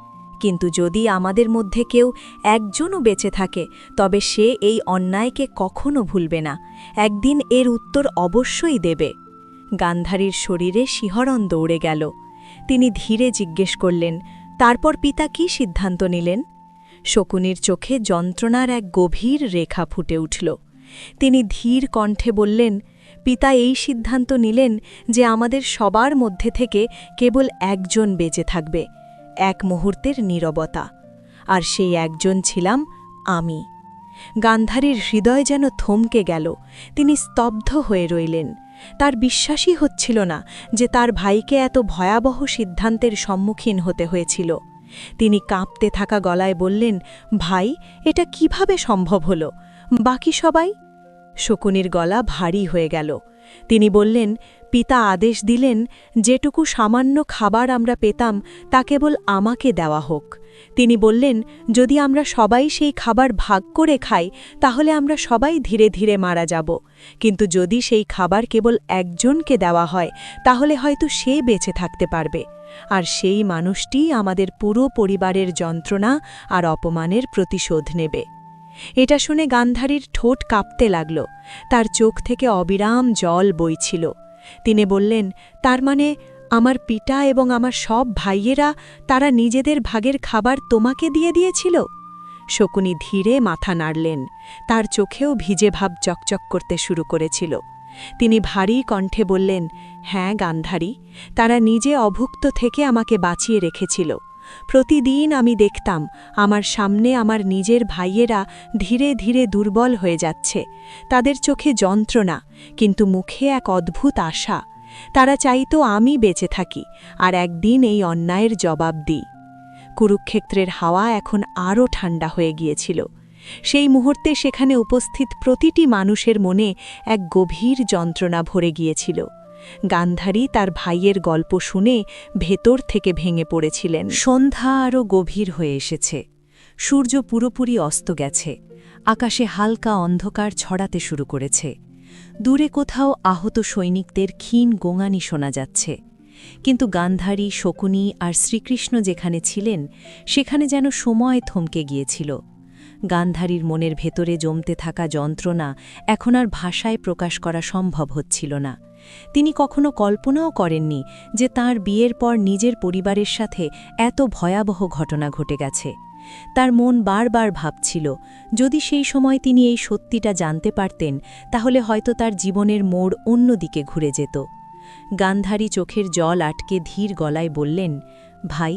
কিন্তু যদি আমাদের মধ্যে কেউ একজনও বেঁচে থাকে তবে সে এই অন্যায়কে কখনো ভুলবে না, একদিন এর উত্তর অবশ্যই দেবে। গান্ধারীর শরীরে শিহরণ দৌড়ে গেল। তিনি ধীরে জিজ্ঞেস করলেন, তারপর পিতা কি সিদ্ধান্ত নিলেন? শকুনির চোখে যন্ত্রণার এক গভীর রেখা ফুটে উঠল। তিনি ধীর কণ্ঠে বললেন, পিতা এই সিদ্ধান্ত নিলেন যে আমাদের সবার মধ্যে থেকে কেবল একজন বেঁচে থাকবে। এক মুহূর্তের নীরবতা, আর সেই একজন ছিলাম আমি। গান্ধারীর হৃদয় যেন থমকে গেল। তিনি স্তব্ধ হয়ে রইলেন। তার বিশ্বাসই হচ্ছিল না যে তার ভাইকে এত ভয়াবহ সিদ্ধান্তের সম্মুখীন হতে হয়েছিল। তিনি কাঁপতে থাকা গলায় বললেন, ভাই, এটা কিভাবে সম্ভব হলো? বাকি সবাই? শকুনির গলা ভারী হয়ে গেল। তিনি বললেন, পিতা আদেশ দিলেন যেটুকু সামান্য খাবার আমরা পেতাম তা কেবল আমাকে দেওয়া হোক। তিনি বললেন, যদি আমরা সবাই সেই খাবার ভাগ করে খাই তাহলে আমরা সবাই ধীরে ধীরে মারা যাব, কিন্তু যদি সেই খাবার কেবল একজনকে দেওয়া হয় তাহলে হয়তো সে বেঁচে থাকতে পারবে, আর সেই মানুষটি আমাদের পুরো পরিবারের যন্ত্রণা আর অপমানের প্রতিশোধ নেবে। এটা শুনে গান্ধারীর ঠোঁট কাঁপতে লাগল। তার চোখ থেকে অবিরাম জল বইছিল। তিনি বললেন, তার মানে আমার পিতা এবং আমার সব ভাইয়েরা তারা নিজেদের ভাগের খাবার তোমাকে দিয়ে দিয়েছিল? শকুনি ধীরে মাথা নাড়লেন। তার চোখেও ভিজে ভাব চকচক করতে শুরু করেছিল। তিনি ভারী কণ্ঠে বললেন, হ্যাঁ গান্ধারী, তারা নিজে অভুক্ত থেকে আমাকে বাঁচিয়ে রেখেছিল। প্রতিদিন আমি দেখতাম আমার সামনে আমার নিজের ভাইয়েরা ধীরে ধীরে দুর্বল হয়ে যাচ্ছে। তাদের চোখে যন্ত্রণা, কিন্তু মুখে এক অদ্ভুত আশা। তারা চাইতো আমি বেঁচে থাকি আর একদিন এই অন্যায়ের জবাব দিই। কুরুক্ষেত্রের হাওয়া এখন আরও ঠান্ডা হয়ে গিয়েছিল। সেই মুহূর্তে সেখানে উপস্থিত প্রতিটি মানুষের মনে এক গভীর যন্ত্রণা ভরে গিয়েছিল। গান্ধারী তার ভাইয়ের গল্প শুনে ভেতর থেকে ভেঙে পড়েছিলেন। সন্ধ্যা আরও গভীর হয়ে এসেছে। সূর্য পুরোপুরি অস্ত গেছে। আকাশে হালকা অন্ধকার ছড়াতে শুরু করেছে। দূরে কোথাও আহত সৈনিকদের ক্ষীণ গোঙানি শোনা যাচ্ছে। কিন্তু গান্ধারী, শকুনি আর শ্রীকৃষ্ণ যেখানে ছিলেন সেখানে যেন সময় থমকে গিয়েছিল। গান্ধারীর মনের ভেতরে জমতে থাকা যন্ত্রণা এখন আর ভাষায় প্রকাশ করা সম্ভব হচ্ছিল না। তিনি কখনো কল্পনাও করেননি যে তাঁর বিয়ের পর নিজের পরিবারের সাথে এত ভয়াবহ ঘটনা ঘটে গেছে। তার মন বারবার ভাবছিল, যদি সেই সময় তিনি এই সত্যিটা জানতে পারতেন তাহলে হয়তো তার জীবনের মোড় অন্যদিকে ঘুরে যেত। গান্ধারী চোখের জল আটকে ধীর গলায় বললেন, ভাই,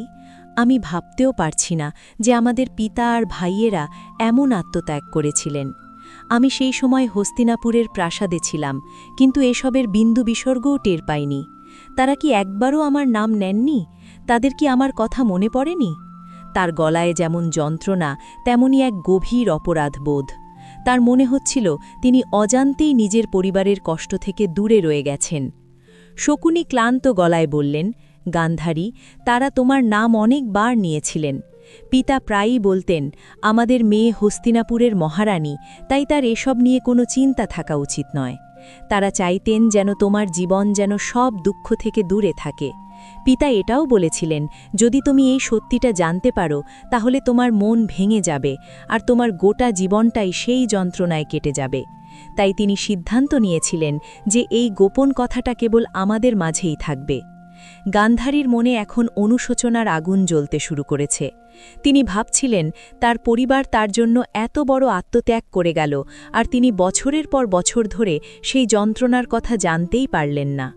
আমি ভাবতেও পারছি না যে আমাদের পিতা আর ভাইয়েরা এমন আত্মত্যাগ করেছিলেন। আমি সেই সময় হস্তিনাপুরের প্রাসাদে ছিলাম, কিন্তু এসবের বিন্দু বিসর্গও টের পাইনি। তারা কি একবারও আমার নাম নেননি? তাদের কি আমার কথা মনে পড়েনি? তার গলায় যেমন যন্ত্রণা তেমনি এক গভীর অপরাধ বোধ। তার মনে হচ্ছিল তিনি অজান্তেই নিজের পরিবারের কষ্ট থেকে দূরে রয়ে গেছেন। শকুনি ক্লান্ত গলায় বললেন, গান্ধারী, তারা তোমার নাম অনেকবার নিয়েছিলেন। পিতা প্রায়ই বলতেন, আমাদের মেয়ে হস্তিনাপুরের মহারানী, তাই তার এসব নিয়ে কোনো চিন্তা থাকা উচিত নয়। তারা চাইতেন যেন তোমার জীবন যেন সব দুঃখ থেকে দূরে থাকে। পিতা এটাও বলেছিলেন, যদি তুমি এই সত্যিটা জানতে পারো তাহলে তোমার মন ভেঙে যাবে আর তোমার গোটা জীবনটাই সেই যন্ত্রণায় কেটে যাবে। তাই তিনি সিদ্ধান্ত নিয়েছিলেন যে এই গোপন কথাটা কেবল আমাদের মাঝেই থাকবে। গান্ধারীর মনে এখন অনুশোচনার আগুন জ্বলতে শুরু করেছে। তিনি ভাবছিলেন তার পরিবার তার জন্য এত বড় আত্মত্যাগ করে গেল, আর তিনি বছরের পর বছর ধরে সেই যন্ত্রণার কথা জানতেই পারলেন না।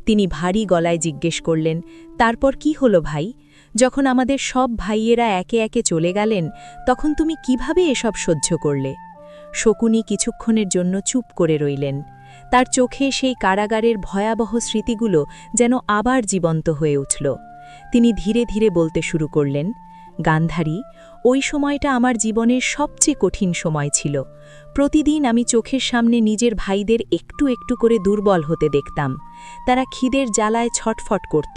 তিনি ভারী গলায় জিজ্ঞেস করলেন, তারপর কি হলো ভাই? যখন আমাদের সব ভাইয়েরা একে একে চলে গেলেন, তখন তুমি কিভাবে এসব সহ্য করলে? শকুনি কিছুক্ষণের জন্য চুপ করে রইলেন। তার চোখে সেই কারাগারের ভয়াবহ স্মৃতিগুলো যেন আবার জীবন্ত হয়ে উঠল। তিনি ধীরে ধীরে বলতে শুরু করলেন, গান্ধারী, ওই সময়টা আমার জীবনের সবচেয়ে কঠিন সময় ছিল। প্রতিদিন আমি চোখের সামনে নিজের ভাইদের একটু একটু করে দুর্বল হতে দেখতাম। তারা খিদের জ্বালায় ছটফট করত,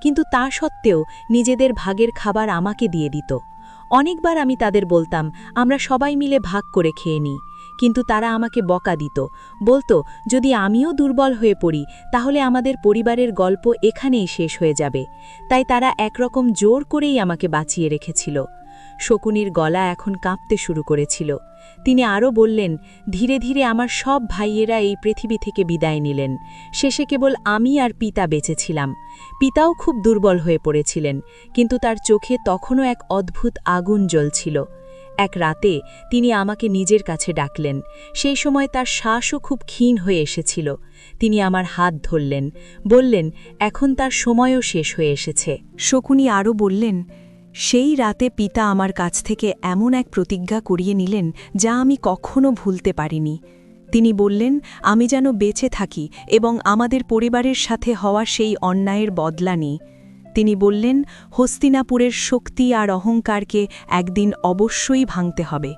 কিন্তু তা সত্ত্বেও নিজেদের ভাগের খাবার আমাকে দিয়ে দিত। অনেকবার আমি তাদের বলতাম, আমরা সবাই মিলে ভাগ করে খেয়ে নিই, কিন্তু তারা আমাকে বকা দিত, বলতো যদি আমিও দুর্বল হয়ে পড়ি তাহলে আমাদের পরিবারের গল্প এখানেই শেষ হয়ে যাবে। তাই তারা একরকম জোর করেই আমাকে বাঁচিয়ে রেখেছিল। শকুনির গলা এখন কাঁপতে শুরু করেছিল। তিনি আরও বললেন, ধীরে ধীরে আমার সব ভাইয়েরা এই পৃথিবী থেকে বিদায় নিলেন। শেষে কেবল আমি আর পিতা বেঁচেছিলাম। পিতাও খুব দুর্বল হয়ে পড়েছিলেন, কিন্তু তার চোখে তখনও এক অদ্ভুত আগুন জ্বলছিল। এক রাতে তিনি আমাকে নিজের কাছে ডাকলেন। সেই সময় তার শ্বাসও খুব ক্ষীণ হয়ে এসেছিল। তিনি আমার হাত ধরলেন, বললেন, এখন তার সময়ও শেষ হয়ে এসেছে। শকুনি আরও বললেন, সেই রাতে পিতা আমার কাছ থেকে এমন এক প্রতিজ্ঞা করিয়ে নিলেন যা আমি কখনো ভুলতে পারিনি। তিনি বললেন, আমি যেন বেঁচে থাকি এবং আমাদের পরিবারের সাথে হওয়া সেই অন্যায়ের বদলা নিই। তিনি বললেন, হস্তিনাপুরের শক্তি আর অহংকারকে একদিন অবশ্যই ভাঙতে হবে।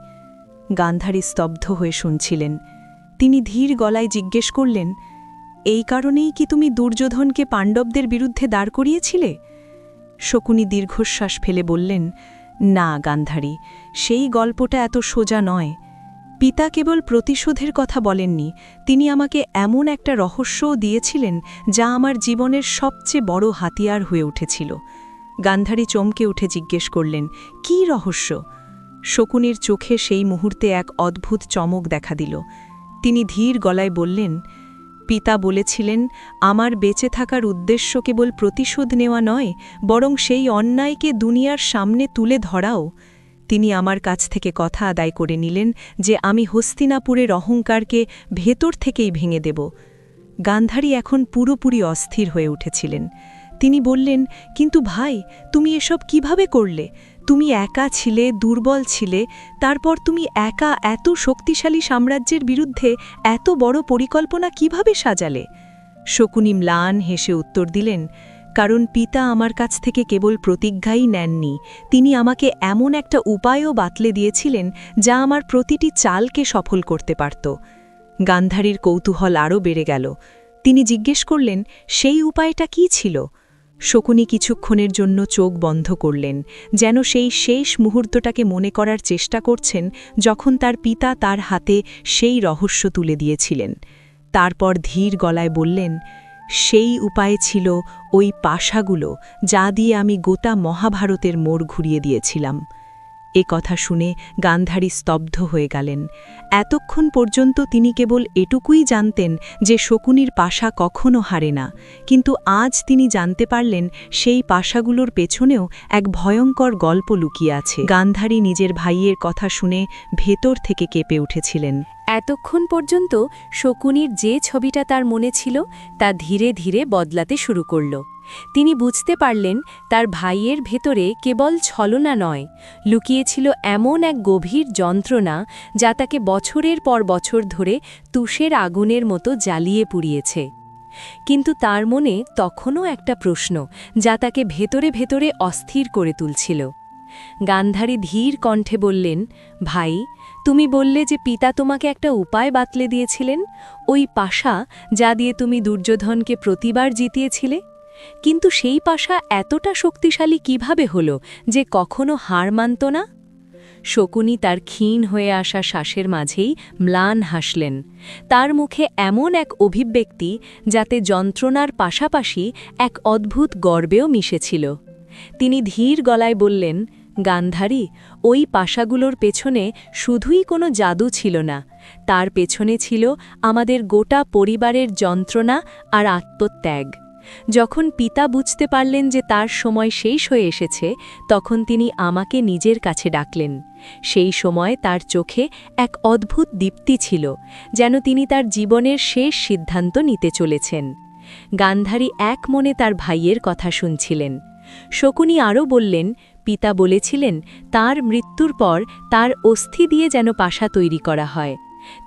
গান্ধারী স্তব্ধ হয়ে শুনছিলেন। তিনি ধীর গলায় জিজ্ঞেস করলেন, এই কারণেই কি তুমি দুর্যোধনকে পাণ্ডবদের বিরুদ্ধে দাঁড় করিয়েছিলে? শকুনি দীর্ঘশ্বাস ফেলে বললেন, না গান্ধারী, সেই গল্পটা এত সোজা নয়। পিতা কেবল প্রতিশোধের কথা বলেননি, তিনি আমাকে এমন একটা রহস্যও দিয়েছিলেন যা আমার জীবনের সবচেয়ে বড় হাতিয়ার হয়ে উঠেছিল। গান্ধারী চমকে উঠে জিজ্ঞেস করলেন, কী রহস্য? শকুনির চোখে সেই মুহূর্তে এক অদ্ভুত চমক দেখা দিল। তিনি ধীর গলায় বললেন, পিতা বলেছিলেন, আমার বেঁচে থাকার উদ্দেশ্য কেবল প্রতিশোধ নেওয়া নয়, বরং সেই অন্যায়কে দুনিয়ার সামনে তুলে ধরাও। তিনি আমার কাছ থেকে কথা আদায় করে নিলেন যে আমি হস্তিনাপুরের অহংকারকে ভেতর থেকেই ভেঙে দেব। গান্ধারী এখন পুরোপুরি অস্থির হয়ে উঠেছিলেন। তিনি বললেন, কিন্তু ভাই, তুমি এসব কিভাবে করলে? তুমি একা ছিলে, দুর্বল ছিলে, তারপর তুমি একা এত শক্তিশালী সাম্রাজ্যের বিরুদ্ধে এত বড় পরিকল্পনা কিভাবে সাজালে? শকুনি ম্লান হেসে উত্তর দিলেন, কারণ পিতা আমার কাছ থেকে কেবল প্রতিজ্ঞাই নেননি, তিনি আমাকে এমন একটা উপায়ও বাতলে দিয়েছিলেন যা আমার প্রতিটি চালকে সফল করতে পারত। গান্ধারীর কৌতূহল আরও বেড়ে গেল। তিনি জিজ্ঞেস করলেন, সেই উপায়টা কী ছিল? শকুনি কিছুক্ষণের জন্য চোখ বন্ধ করলেন, যেন সেই শেষ মুহূর্তটাকে মনে করার চেষ্টা করছেন যখন তার পিতা তার হাতে সেই রহস্য তুলে দিয়েছিলেন। তারপর ধীর গলায় বললেন, সেই উপায় ছিল ওই পাশাগুলো যা দিয়ে আমি গোটা মহাভারতের মোড় ঘুরিয়ে দিয়েছিলাম। এ কথা শুনে গান্ধারী স্তব্ধ হয়ে গেলেন। এতক্ষণ পর্যন্ত তিনি কেবল এটুকুই জানতেন যে শকুনির পাশা কখনো হারে না, কিন্তু আজ তিনি জানতে পারলেন সেই পাশাগুলোর পেছনেও এক ভয়ঙ্কর গল্প লুকিয়ে আছে। গান্ধারী নিজের ভাইয়ের কথা শুনে ভেতর থেকে কেঁপে উঠেছিলেন। এতক্ষণ পর্যন্ত শকুনির যে ছবিটা তার মনে ছিল তা ধীরে ধীরে বদলাতে শুরু করল। তিনি বুঝতে পারলেন তার ভাইয়ের ভেতরে কেবল ছলনা নয়, লুকিয়েছিল এমন এক গভীর যন্ত্রণা যা তাকে বছরের পর বছর ধরে তুষের আগুনের মতো জ্বালিয়ে পুড়িয়েছে। কিন্তু তার মনে তখনও একটা প্রশ্ন যা তাকে ভেতরে ভেতরে অস্থির করে তুলছিল। গান্ধারী ধীর কণ্ঠে বললেন, ভাই, তুমি বললে যে পিতা তোমাকে একটা উপায় বাতলে দিয়েছিলেন, ওই পাশা যা দিয়ে তুমি দুর্যোধনকে প্রতিবার জিতিয়েছিলে। কিন্তু সেই পাশা এতটা শক্তিশালী কিভাবে হলো যে কখনো হার মানত না? শকুনি তার ক্ষীণ হয়ে আসা শ্বাসের মাঝেই ম্লান হাসলেন। তার মুখে এমন এক অভিব্যক্তি যাতে যন্ত্রণার পাশাপাশি এক অদ্ভুত গর্বেও মিশেছিল। তিনি ধীর গলায় বললেন, গান্ধারী, ওই পাশাগুলোর পেছনে শুধুই কোনো জাদু ছিল না, তার পেছনে ছিল আমাদের গোটা পরিবারের যন্ত্রণা আর আত্মত্যাগ। যখন পিতা বুঝতে পারলেন যে তার সময় শেষ হয়ে এসেছে, তখন তিনি আমাকে নিজের কাছে ডাকলেন। সেই সময় তার চোখে এক অদ্ভুত দীপ্তি ছিল, যেন তিনি তার জীবনের শেষ সিদ্ধান্ত নিতে চলেছেন। গান্ধারী এক মনে তার ভাইয়ের কথা শুনছিলেন। শকুনি আরও বললেন, পিতা বলেছিলেন তার মৃত্যুর পর তার অস্থি দিয়ে যেন পাশা তৈরি করা হয়।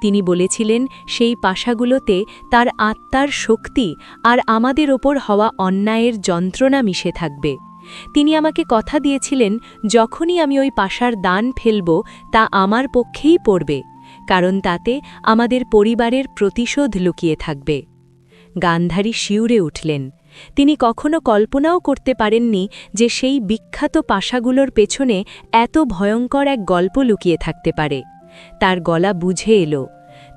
তিনি বলেছিলেন সেই পাশাগুলোতে তার আত্মার শক্তি আর আমাদের ওপর হওয়া অন্যায়ের যন্ত্রণা মিশে থাকবে। তিনি আমাকে কথা দিয়েছিলেন যখনই আমি ওই পাশার দান ফেলব তা আমার পক্ষেই পড়বে, কারণ তাতে আমাদের পরিবারের প্রতিশোধ লুকিয়ে থাকবে। গান্ধারী শিউরে উঠলেন। তিনি কখনো কল্পনাও করতে পারেননি যে সেই বিখ্যাত পাশাগুলোর পেছনে এত ভয়ঙ্কর এক গল্প লুকিয়ে থাকতে পারে। তার গলা বুঝে এলো,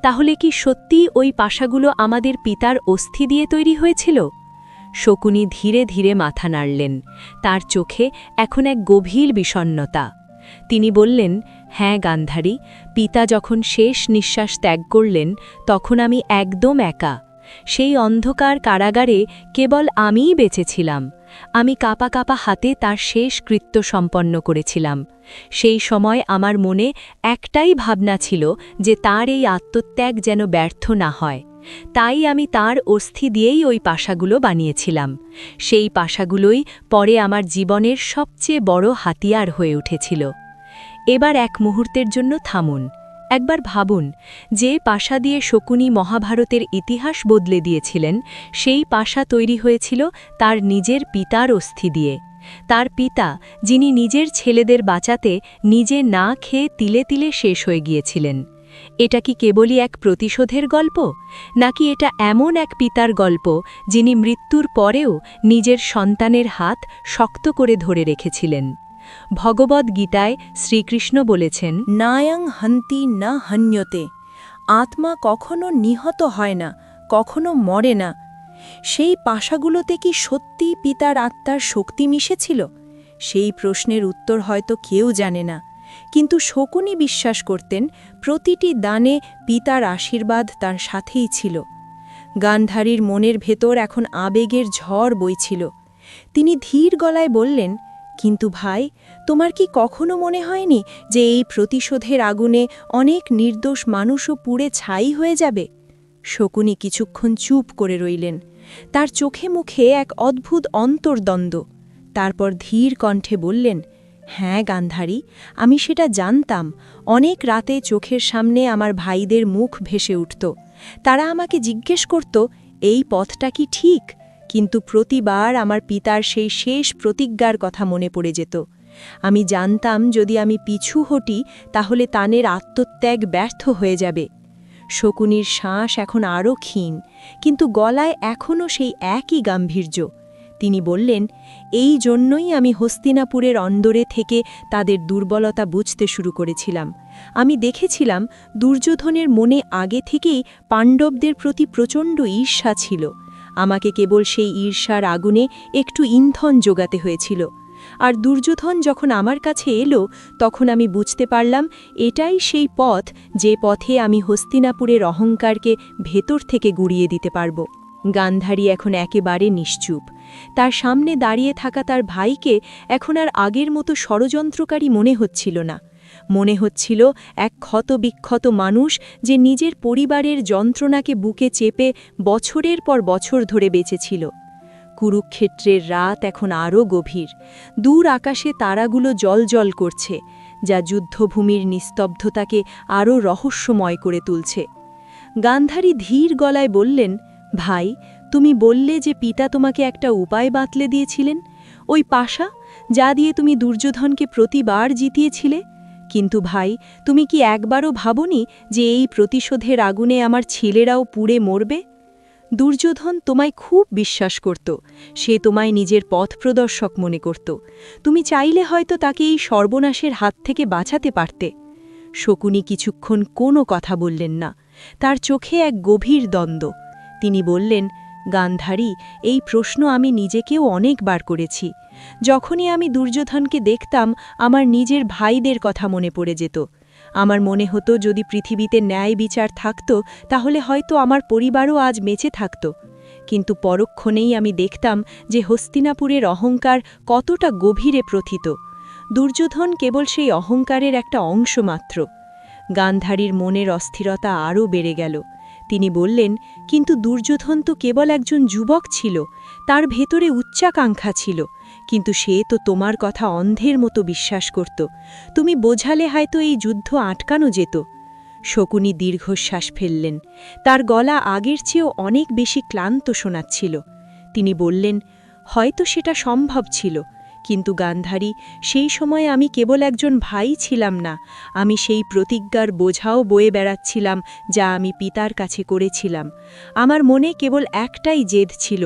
তাহলে কি সত্যিই ওই পাশাগুলো আমাদের পিতার অস্থি দিয়ে তৈরি হয়েছিল? শকুনি ধীরে ধীরে মাথা নাড়লেন। তার চোখে এখন এক গভীর বিষণ্ণতা। তিনি বললেন, হ্যাঁ গান্ধারী, পিতা যখন শেষ নিঃশ্বাস ত্যাগ করলেন তখন আমি একদম একা। সেই অন্ধকার কারাগারে কেবল আমিই বেঁচেছিলাম। আমি কাঁপা কাঁপা হাতে তার শেষ কৃত্য সম্পন্ন করেছিলাম। সেই সময় আমার মনে একটাই ভাবনা ছিল যে তার এই আত্মত্যাগ যেন ব্যর্থ না হয়। তাই আমি তার অস্থি দিয়েই ওই পাশাগুলো বানিয়েছিলাম। সেই পাশাগুলোই পরে আমার জীবনের সবচেয়ে বড় হাতিয়ার হয়ে উঠেছিল। এবার এক মুহূর্তের জন্য থামুন। একবার ভাবুন, যে পাশা দিয়ে শকুনি মহাভারতের ইতিহাস বদলে দিয়েছিলেন, সেই পাশা তৈরি হয়েছিল তার নিজের পিতার অস্থি দিয়ে। তার পিতা, যিনি নিজের ছেলেদের বাঁচাতে নিজে না খেয়ে তিলে তিলে শেষ হয়ে গিয়েছিলেন। এটা কি কেবলই এক প্রতিশোধের গল্প, নাকি এটা এমন এক পিতার গল্প যিনি মৃত্যুর পরেও নিজের সন্তানের হাত শক্ত করে ধরে রেখেছিলেন? ভগবদ্গীতায় শ্রীকৃষ্ণ বলেছেন, নায়ং হন্তি না হন্যতে। আত্মা কখনো নিহত হয় না, কখনো মরে না। সেই পাশাগুলোতে কি সত্যি পিতার আত্মার শক্তি মিশেছিল? সেই প্রশ্নের উত্তর হয়তো কেউ জানে না, কিন্তু শকুনি বিশ্বাস করতেন প্রতিটি দানে পিতার আশীর্বাদ তার সাথেই ছিল। গান্ধারীর মনের ভেতর এখন আবেগের ঝড় বইছিল। তিনি ধীর গলায় বললেন, কিন্তু ভাই, তোমার কি কখনো মনে হয়নি যে এই প্রতিশোধের আগুনে অনেক নির্দোষ মানুষও পুড়ে ছাই হয়ে যাবে? শকুনি কিছুক্ষণ চুপ করে রইলেন। তার চোখে মুখে এক অদ্ভুত অন্তর্দ্বন্দ্ব। তারপর ধীর কণ্ঠে বললেন, হ্যাঁ গান্ধারী, আমি সেটা জানতাম। অনেক রাতে চোখের সামনে আমার ভাইদের মুখ ভেসে উঠত। তারা আমাকে জিজ্ঞেস করত, এই পথটা কি ঠিক? কিন্তু প্রতিবার আমার পিতার সেই শেষ প্রতিজ্ঞার কথা মনে পড়ে যেত। আমি জানতাম যদি আমি পিছু হটি তাহলে তানের আত্মত্যাগ ব্যর্থ হয়ে যাবে। শকুনির শ্বাস এখন আরও ক্ষীণ, কিন্তু গলায় এখনও সেই একই গাম্ভীর্য। তিনি বললেন, এই জন্যই আমি হস্তিনাপুরের অন্দরে থেকে তাদের দুর্বলতা বুঝতে শুরু করেছিলাম। আমি দেখেছিলাম দুর্যোধনের মনে আগে থেকেই পাণ্ডবদের প্রতি প্রচণ্ড ঈর্ষা ছিল। আমাকে কেবল সেই ঈর্ষার আগুনে একটু ইন্ধন যোগাতে হয়েছিল। আর দুর্যোধন যখন আমার কাছে এলো তখন আমি বুঝতে পারলাম এটাই সেই পথ, যে পথে আমি হস্তিনাপুরের অহংকারকে ভেতর থেকে গুড়িয়ে দিতে পারব। গান্ধারী এখন একেবারে নিশ্চুপ। তার সামনে দাঁড়িয়ে থাকা তার ভাইকে এখন আর আগের মতো ষড়যন্ত্রকারী মনে হচ্ছিল না। মনে হচ্ছিল এক ক্ষতবিক্ষত মানুষ যে নিজের পরিবারের যন্ত্রণাকে বুকে চেপে বছরের পর বছর ধরে বেঁচেছিল। কুরুক্ষেত্রের রাত এখন আরও গভীর। দূর আকাশে তারাগুলো জ্বলজ্বল করছে, যা যুদ্ধভূমির নিস্তব্ধতাকে আরও রহস্যময় করে তুলছে। গান্ধারী ধীর গলায় বললেন, ভাই, তুমি বললে যে পিতা তোমাকে একটা উপায় বাতলে দিয়েছিলেন, ওই পাশা, যা দিয়ে তুমি দুর্যোধনকে প্রতিবার জিতিয়েছিলে। কিন্তু ভাই, তুমি কি একবারও ভাবনি যে এই প্রতিশোধের আগুনে আমার ছেলেরাও পুড়ে মরবে? দুর্যোধন তোমায় খুব বিশ্বাস করত। সে তোমায় নিজের পথ প্রদর্শক মনে করত। তুমি চাইলে হয়তো তাকে এই সর্বনাশের হাত থেকে বাঁচাতে পারতে। শকুনি কিছুক্ষণ কোনো কথা বললেন না। তার চোখে এক গভীর দ্বন্দ্ব। তিনি বললেন, গান্ধারী, এই প্রশ্ন আমি নিজেকেও অনেকবার করেছি। যখনই আমি দুর্যোধনকে দেখতাম আমার নিজের ভাইদের কথা মনে পড়ে যেত। আমার মনে হতো যদি পৃথিবীতে ন্যায় বিচার থাকত তাহলে হয়তো আমার পরিবারও আজ বেঁচে থাকত। কিন্তু পরক্ষণেই আমি দেখতাম যে হস্তিনাপুরের অহংকার কতটা গভীরে প্রথিত। দুর্যোধন কেবল সেই অহংকারের একটা অংশ মাত্র। গান্ধারীর মনের অস্থিরতা আরও বেড়ে গেল। তিনি বললেন, কিন্তু দুর্যোধন তো কেবল একজন যুবক ছিল, তার ভেতরে উচ্চাকাঙ্ক্ষা ছিল, কিন্তু সে তো তোমার কথা অন্ধের মতো বিশ্বাস করত। তুমি বোঝালে হয়তো এই যুদ্ধ আটকানো যেত। শকুনি দীর্ঘশ্বাস ফেললেন। তার গলা আগের চেয়েও অনেক বেশি ক্লান্ত শোনাচ্ছিল। তিনি বললেন, হয়তো সেটা সম্ভব ছিল, কিন্তু গান্ধারী, সেই সময় আমি কেবল একজন ভাই ছিলাম না, আমি সেই প্রতিজ্ঞার বোঝাও বয়ে বেড়াচ্ছিলাম যা আমি পিতার কাছে করেছিলাম। আমার মনে কেবল একটাই জেদ ছিল,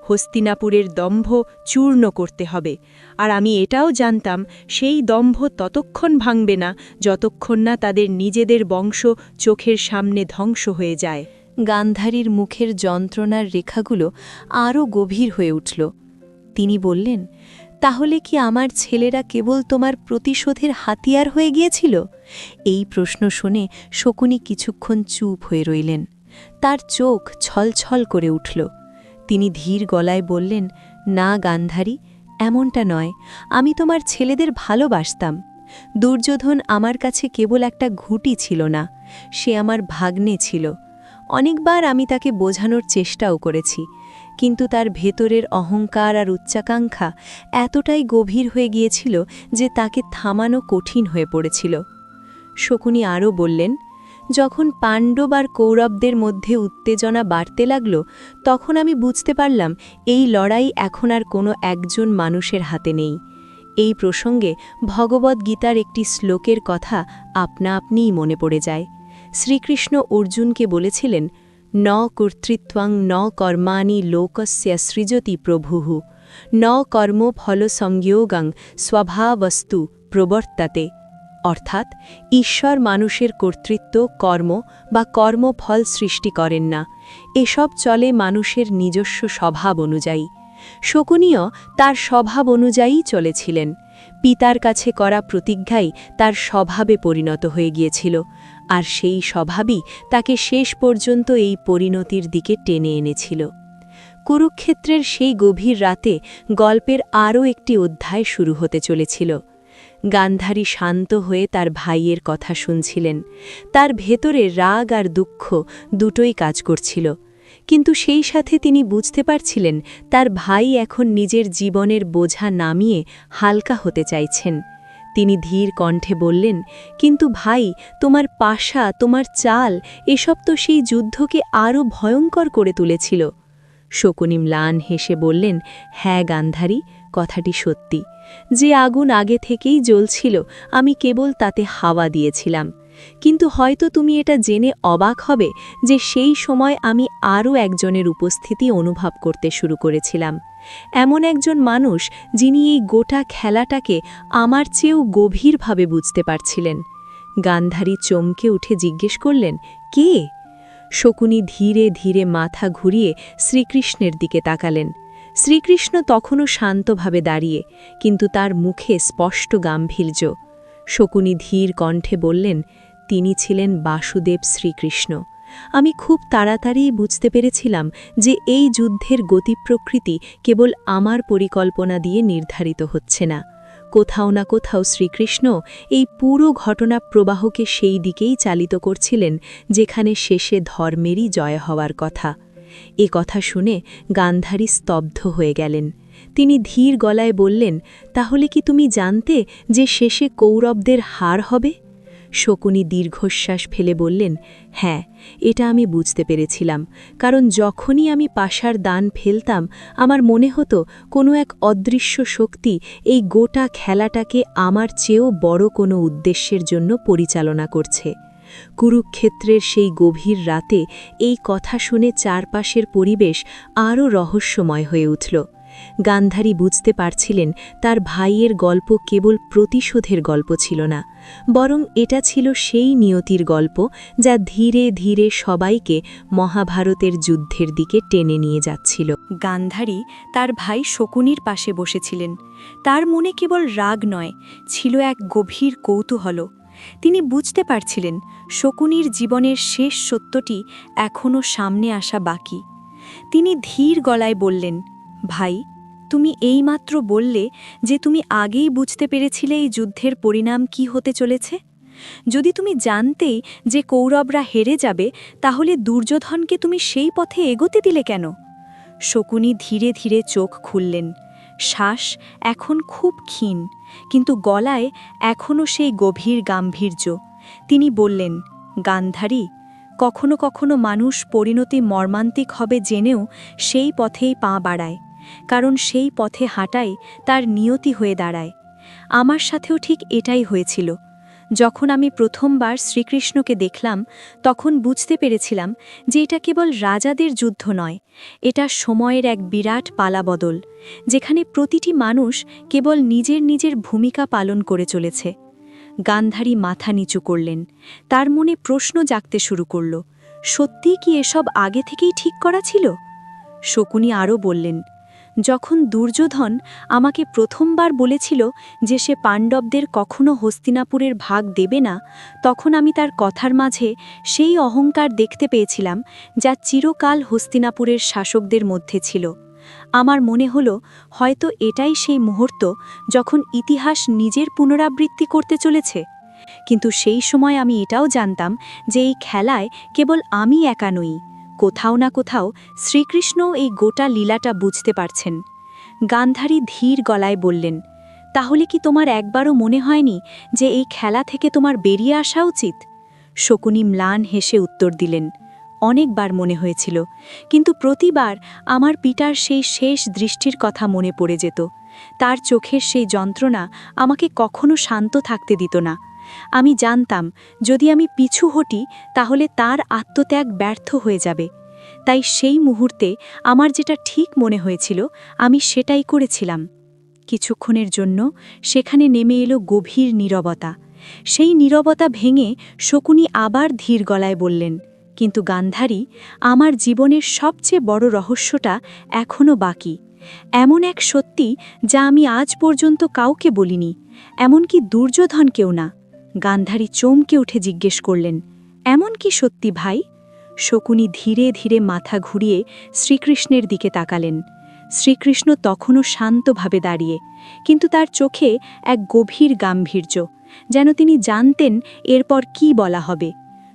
হস্তিনাপুরের দম্ভ চূর্ণ করতে হবে। আর আমি এটাও জানতাম সেই দম্ভ ততক্ষণ ভাঙবে না যতক্ষণ না তাদের নিজেদের বংশ চোখের সামনে ধ্বংস হয়ে যায়। গান্ধারীর মুখের যন্ত্রণার রেখাগুলো আরও গভীর হয়ে উঠল। তিনি বললেন, তাহলে কি আমার ছেলেরা কেবল তোমার প্রতিশোধের হাতিয়ার হয়ে গিয়েছিল? এই প্রশ্ন শুনে শকুনি কিছুক্ষণ চুপ হয়ে রইলেন। তার চোখ ছলছল করে উঠল। তিনি ধীর গলায় বললেন, না গান্ধারী, এমনটা নয়। আমি তোমার ছেলেদের ভালোবাসতাম। দুর্যোধন আমার কাছে কেবল একটা ঘুঁটি ছিল না, সে আমার ভাগ্নে ছিল। অনেকবার আমি তাকে বোঝানোর চেষ্টাও করেছি, কিন্তু তার ভেতরের অহংকার আর উচ্চাকাঙ্ক্ষা এতটাই গভীর হয়ে গিয়েছিল যে তাকে থামানো কঠিন হয়ে পড়েছিল। শকুনি আরও বললেন, যখন পাণ্ডব আর কৌরবদের মধ্যে উত্তেজনা বাড়তে লাগল, তখন আমি বুঝতে পারলাম এই লড়াই এখন আর কোনো একজন মানুষের হাতে নেই। এই প্রসঙ্গে ভগবদ্গীতার একটি শ্লোকের কথা আপনা আপনিই মনে পড়ে যায়। শ্রীকৃষ্ণ অর্জুনকে বলেছিলেন, ন কর্তৃত্বং ন কর্মাণি লোকস্য সৃজতি প্রভুঃ ন কর্মফলসংযোগং স্বভাবস্তু প্রবর্তাতে। অর্থাৎ ঈশ্বর মানুষের কর্তৃত্ব, কর্ম বা কর্মফল সৃষ্টি করেন না, এসব চলে মানুষের নিজস্ব স্বভাব অনুযায়ী। শকুনিও তার স্বভাব অনুযায়ী চলেছিলেন। পিতার কাছে করা প্রতিজ্ঞাই তার স্বভাবে পরিণত হয়ে গিয়েছিল, আর সেই স্বভাবই তাকে শেষ পর্যন্ত এই পরিণতির দিকে টেনে এনেছিল। কুরুক্ষেত্রের সেই গভীর রাতে গল্পের আরও একটি অধ্যায় শুরু হতে চলেছিল। গান্ধারী শান্ত হয়ে তার ভাইয়ের কথা শুনছিলেন। তার ভেতরে রাগ আর দুঃখ দুটোই কাজ করছিল, কিন্তু সেই সাথে তিনি বুঝতে পারছিলেন তার ভাই এখন নিজের জীবনের বোঝা নামিয়ে হালকা হতে চাইছেন। তিনি ধীর কণ্ঠে বললেন, কিন্তু ভাই, তোমার পাশা, তোমার চাল, এসব তো সেই যুদ্ধকে আরও ভয়ঙ্কর করে তুলেছিল। শকুনি ম্লান হেসে বললেন, হ্যাঁ গান্ধারী, কথাটি সত্যি। যে আগুন আগে থেকেই জ্বলছিল, আমি কেবল তাতে হাওয়া দিয়েছিলাম। কিন্তু হয়তো তুমি এটা জেনে অবাক হবে যে সেই সময় আমি আরও একজনের উপস্থিতি অনুভব করতে শুরু করেছিলাম। এমন একজন মানুষ যিনি এই গোটা খেলাটাকে আমার চেয়েও গভীরভাবে বুঝতে পারছিলেন। গান্ধারী চমকে উঠে জিজ্ঞেস করলেন, কে? শকুনি ধীরে ধীরে মাথা ঘুরিয়ে শ্রীকৃষ্ণের দিকে তাকালেন। শ্রীকৃষ্ণ তখনও শান্তভাবে দাঁড়িয়ে, কিন্তু তার মুখে স্পষ্ট গাম্ভীর্য। শকুনি ধীর কণ্ঠে বললেন, তিনি ছিলেন বাসুদেব শ্রীকৃষ্ণ। আমি খুব তাড়াতাড়ি বুঝতে পেরেছিলাম যে এই যুদ্ধের গতিপ্রকৃতি কেবল আমার পরিকল্পনা দিয়ে নির্ধারিত হচ্ছে না। কোথাও না কোথাও শ্রীকৃষ্ণ এই পুরো ঘটনা প্রবাহকে সেই দিকেই চালিত করছিলেন যেখানে শেষে ধর্মেরই জয় হওয়ার কথা। এ কথা শুনে গান্ধারী স্তব্ধ হয়ে গেলেন। তিনি ধীর গলায় বললেন, তাহলে কি তুমি জানতে যে শেষে কৌরবদের হার হবে? শকুনি দীর্ঘশ্বাস ফেলে বললেন, হ্যাঁ, এটা আমি বুঝতে পেরেছিলাম, কারণ যখনই আমি পাশার দান ফেলতাম আমার মনে হতো কোনো এক অদৃশ্য শক্তি এই গোটা খেলাটাকে আমার চেয়েও বড় কোনো উদ্দেশ্যের জন্য পরিচালনা করছে। কুরুক্ষেত্রের সেই গভীর রাতে এই কথা শুনে চারপাশের পরিবেশ আরও রহস্যময় হয়ে উঠল। গান্ধারী বুঝতে পারছিলেন তার ভাইয়ের গল্প কেবল প্রতিশোধের গল্প ছিল না, বরং এটা ছিল সেই নিয়তির গল্প যা ধীরে ধীরে সবাইকে মহাভারতের যুদ্ধের দিকে টেনে নিয়ে যাচ্ছিল। গান্ধারী তার ভাই শকুনির পাশে বসেছিলেন। তার মনে কেবল রাগ নয়, ছিল এক গভীর কৌতূহল। তিনি বুঝতে পারছিলেন শকুনির জীবনের শেষ সত্যটি এখনও সামনে আসা বাকি। তিনি ধীর গলায় বললেন, ভাই, তুমি এইমাত্র বললে যে তুমি আগেই বুঝতে পেরেছিলে এই যুদ্ধের পরিণাম কি হতে চলেছে। যদি তুমি জানতেই যে কৌরবরা হেরে যাবে, তাহলে দুর্যোধনকে তুমি সেই পথে এগোতে দিলে কেন? শকুনি ধীরে ধীরে চোখ খুললেন। শ্বাস এখন খুব ক্ষীণ, কিন্তু গলায় এখনও সেই গভীর গাম্ভীর্য। তিনি বললেন, গান্ধারী, কখনো কখনো মানুষ পরিণতি মর্মান্তিক হবে জেনেও সেই পথেই পা বাড়ায়, কারণ সেই পথে হাঁটাই তার নিয়তি হয়ে দাঁড়ায়। আমার সাথেও ঠিক এটাই হয়েছিল। যখন আমি প্রথমবার শ্রীকৃষ্ণকে দেখলাম, তখন বুঝতে পেরেছিলাম যে এটা কেবল রাজাদের যুদ্ধ নয়, এটা সময়ের এক বিরাট পালাবদল, যেখানে প্রতিটি মানুষ কেবল নিজের নিজের ভূমিকা পালন করে চলেছে। গান্ধারী মাথা নিচু করলেন। তার মনে প্রশ্ন জাগতে শুরু করল, সত্যিই কি এসব আগে থেকেই ঠিক করা ছিল? শকুনি আরও বললেন, যখন দুর্যোধন আমাকে প্রথমবার বলেছিল যে সে পাণ্ডবদের কখনো হস্তিনাপুরের ভাগ দেবে না, তখন আমি তার কথার মাঝে সেই অহংকার দেখতে পেয়েছিলাম যা চিরকাল হস্তিনাপুরের শাসকদের মধ্যে ছিল। আমার মনে হলো হয়তো এটাই সেই মুহূর্ত যখন ইতিহাস নিজের পুনরাবৃত্তি করতে চলেছে। কিন্তু সেই সময় আমি এটাও জানতাম যে এই খেলায় কেবল আমি একা নই, কোথাও না কোথাও শ্রীকৃষ্ণও এই গোটা লীলাটা বুঝতে পারছেন। গান্ধারী ধীর গলায় বললেন, তাহলে কি তোমার একবারও মনে হয়নি যে এই খেলা থেকে তোমার বেরিয়ে আসা উচিত? শকুনি ম্লান হেসে উত্তর দিলেন, অনেকবার মনে হয়েছিল, কিন্তু প্রতিবার আমার পিতার সেই শেষ দৃষ্টির কথা মনে পড়ে যেত। তার চোখের সেই যন্ত্রণা আমাকে কখনো শান্ত থাকতে দিত না। আমি জানতাম যদি আমি পিছু হটি তাহলে তার আত্মত্যাগ ব্যর্থ হয়ে যাবে। তাই সেই মুহূর্তে আমার যেটা ঠিক মনে হয়েছিল আমি সেটাই করেছিলাম। কিছুক্ষণের জন্য সেখানে নেমে এলো গভীর নীরবতা। সেই নীরবতা ভেঙে শকুনি আবার ধীর গলায় বললেন, কিন্তু গান্ধারী, আমার জীবনের সবচেয়ে বড় রহস্যটা এখনও বাকি। এমন এক সত্যি যা আমি আজ পর্যন্ত কাউকে বলিনি, এমনকি দুর্যোধনকেও না। গান্ধারী চমকে উঠে জিজ্ঞেস করলেন, এমন কি সত্যি ভাই? শকুনি ধীরে ধীরে মাথা ঘুরিয়ে শ্রীকৃষ্ণের দিকে তাকালেন। শ্রীকৃষ্ণ তখনও শান্তভাবে দাঁড়িয়ে, কিন্তু তার চোখে এক গভীর গাম্ভীর্য, যেন তিনি জানতেন এরপর কি বলা হবে।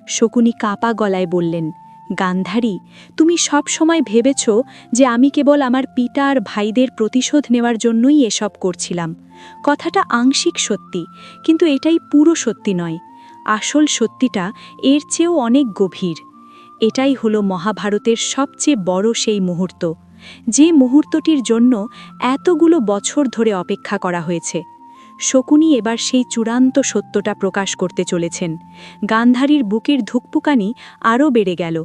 শকুনি কাঁপা গলায় বললেন, গান্ধারী, তুমি সব সময় ভেবেছ যে আমি কেবল আমার পিতা আর ভাইদের প্রতিশোধ নেওয়ার জন্যই এসব করছিলাম। কথাটা আংশিক সত্যি, কিন্তু এটাই পুরো সত্যি নয়। আসল সত্যিটা এর চেয়েও অনেক গভীর। এটাই হলো মহাভারতের সবচেয়ে বড় সেই মুহূর্ত, যে মুহূর্তটির জন্য এতগুলো বছর ধরে অপেক্ষা করা হয়েছে। শকুনি এবার সেই চূড়ান্ত সত্যটা প্রকাশ করতে চলেছেন। গান্ধারীর বুকের ধুকপুকানি আরও বেড়ে গেল।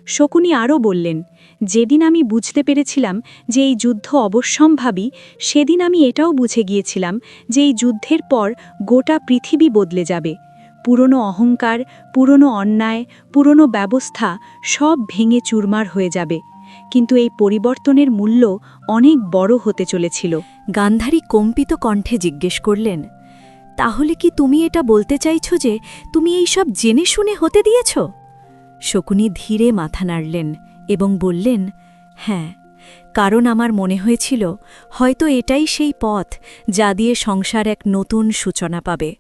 শকুনি আরও বললেন, যেদিন আমি বুঝতে পেরেছিলাম যে এই যুদ্ধ অবশ্যম্ভাবী, সেদিন আমি এটাও বুঝে গিয়েছিলাম যে এই যুদ্ধের পর গোটা পৃথিবী বদলে যাবে। পুরনো অহংকার, পুরনো অন্যায়, পুরনো ব্যবস্থা সব ভেঙে চুরমার হয়ে যাবে। কিন্তু এই পরিবর্তনের মূল্য অনেক বড় হতে চলেছিল। গান্ধারী কম্পিত কণ্ঠে জিজ্ঞেস করলেন, তাহলে কি তুমি এটা বলতে চাইছ যে তুমি এই সব জেনে শুনে হতে দিয়েছ? শকুনি ধীরে মাথা নাড়লেন এবং বললেন, হ্যাঁ, কারণ আমার মনে হয়েছিল হয়তো এটাই সেই পথ যা দিয়ে সংসার এক নতুন সূচনা পাবে।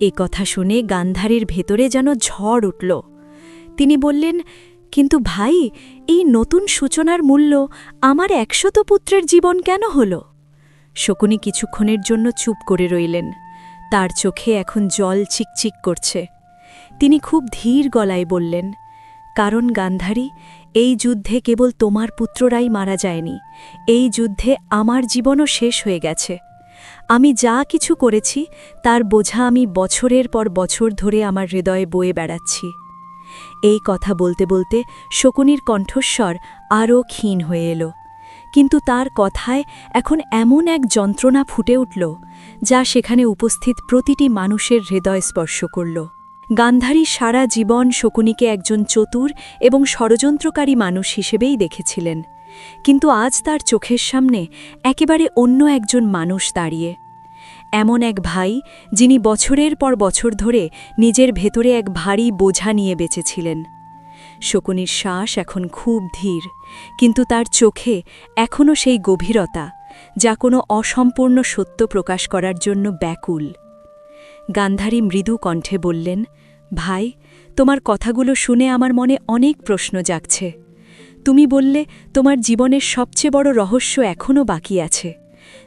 এ কথা শুনে গান্ধারীর ভেতরে যেন ঝড় উঠল। তিনি বললেন, কিন্তু ভাই, এই নতুন সূচনার মূল্য আমার ১০০ পুত্রের জীবন কেন হল? শকুনি কিছুক্ষণের জন্য চুপ করে রইলেন। তার চোখে এখন জল চিকচিক করছে। তিনি খুব ধীর গলায় বললেন, কারণ গান্ধারী, এই যুদ্ধে কেবল তোমার পুত্ররাই মারা যায়নি, এই যুদ্ধে আমার জীবনও শেষ হয়ে গেছে। আমি যা কিছু করেছি তার বোঝা আমি বছরের পর বছর ধরে আমার হৃদয়ে বয়ে বেড়াচ্ছি। এই কথা বলতে বলতে শকুনির কণ্ঠস্বর আরও ক্ষীণ হয়ে এলো, কিন্তু তার কথায় এখন এমন এক যন্ত্রণা ফুটে উঠল যা সেখানে উপস্থিত প্রতিটি মানুষের হৃদয় স্পর্শ করল। গান্ধারী সারা জীবন শকুনিকে একজন চতুর এবং ষড়যন্ত্রকারী মানুষ হিসেবেই দেখেছিলেন, কিন্তু আজ তার চোখের সামনে একেবারে অন্য একজন মানুষ দাঁড়িয়ে। এমন এক ভাই যিনি বছরের পর বছর ধরে নিজের ভেতরে এক ভারী বোঝা নিয়ে বেঁচেছিলেন। শকুনির শ্বাস এখন খুব ধীর, কিন্তু তার চোখে এখনও সেই গভীরতা, যা কোনো অসম্পূর্ণ সত্য প্রকাশ করার জন্য ব্যাকুল। গান্ধারী মৃদু কণ্ঠে বললেন, ভাই, তোমার কথাগুলো শুনে আমার মনে অনেক প্রশ্ন জাগছে। তুমি বললে তোমার জীবনের সবচেয়ে বড় রহস্য এখনও বাকি আছে।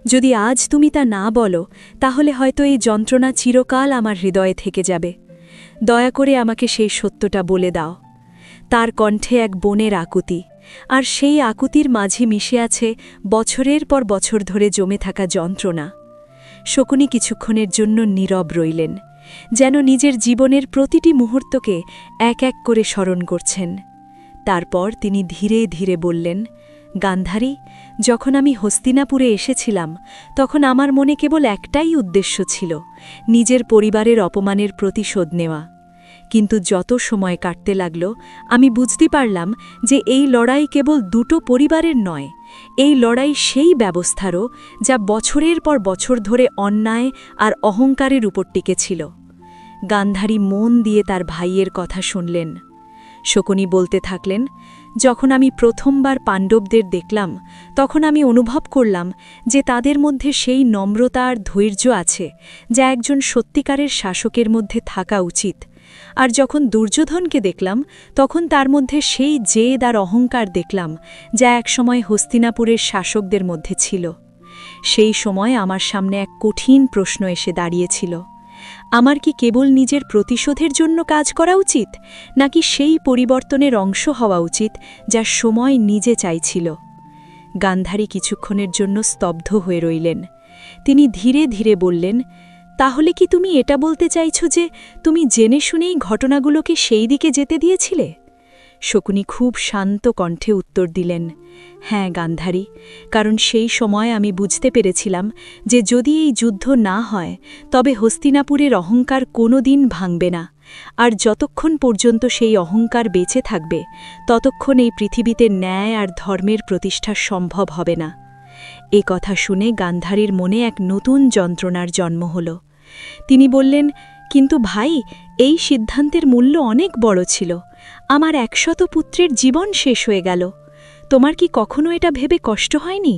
যদি আজ তুমি তা না বলো, তাহলে হয়তো এই যন্ত্রণা চিরকাল আমার হৃদয়ে থেকে যাবে। দয়া করে আমাকে সেই সত্যটা বলে দাও। তার কণ্ঠে এক বনের আকুতি, আর সেই আকুতির মাঝে মিশে আছে বছরের পর বছর ধরে জমে থাকা যন্ত্রণা। শকুনি কিছুক্ষণের জন্য নীরব রইলেন, যেন নিজের জীবনের প্রতিটি মুহূর্তকে এক এক করে স্মরণ করছেন। তারপর তিনি ধীরে ধীরে বললেন, গান্ধারী, যখন আমি হস্তিনাপুরে এসেছিলাম তখন আমার মনে কেবল একটাই উদ্দেশ্য ছিল, নিজের পরিবারের অপমানের প্রতিশোধ নেওয়া। কিন্তু যত সময় কাটতে লাগল, আমি বুঝতে পারলাম যে এই লড়াই কেবল দুটো পরিবারের নয়, এই লড়াই সেই ব্যবস্থারও যা বছরের পর বছর ধরে অন্যায় আর অহংকারের উপর টিকেছিল। গান্ধারী মন দিয়ে তার ভাইয়ের কথা শুনলেন। শকুনি বলতে থাকলেন, যখন আমি প্রথমবার পাণ্ডবদের দেখলাম, তখন আমি অনুভব করলাম যে তাদের মধ্যে সেই নম্রতা আর ধৈর্য আছে যা একজন সত্যিকারের শাসকের মধ্যে থাকা উচিত। আর যখন দুর্যোধনকে দেখলাম, তখন তার মধ্যে সেই জেদ আর অহংকার দেখলাম যা একসময় হস্তিনাপুরের শাসকদের মধ্যে ছিল। সেই সময় আমার সামনে এক কঠিন প্রশ্ন এসে দাঁড়িয়েছিল, আমার কি কেবল নিজের প্রতিশোধের জন্য কাজ করা উচিত, নাকি সেই পরিবর্তনের অংশ হওয়া উচিত যা সময় নিজে চাইছিল? গান্ধারী কিছুক্ষণের জন্য স্তব্ধ হয়ে রইলেন। তিনি ধীরে ধীরে বললেন, তাহলে কি তুমি এটা বলতে চাইছো যে তুমি জেনে শুনেই ঘটনাগুলোকে সেই দিকে যেতে দিয়েছিলে? শকুনি খুব শান্ত কণ্ঠে উত্তর দিলেন, হ্যাঁ গান্ধারী, কারণ সেই সময় আমি বুঝতে পেরেছিলাম যে যদি এই যুদ্ধ না হয়, তবে হস্তিনাপুরের অহংকার কোনো দিন ভাঙবে না, আর যতক্ষণ পর্যন্ত সেই অহংকার বেঁচে থাকবে, ততক্ষণ এই পৃথিবীতে ন্যায় আর ধর্মের প্রতিষ্ঠা সম্ভব হবে না। এ কথা শুনে গান্ধারীর মনে এক নতুন যন্ত্রণার জন্ম হল। তিনি বললেন, কিন্তু ভাই, এই সিদ্ধান্তের মূল্য অনেক বড় ছিল। আমার 100 পুত্রের জীবন শেষ হয়ে গেল। তোমার কি কখনো এটা ভেবে কষ্ট হয়নি?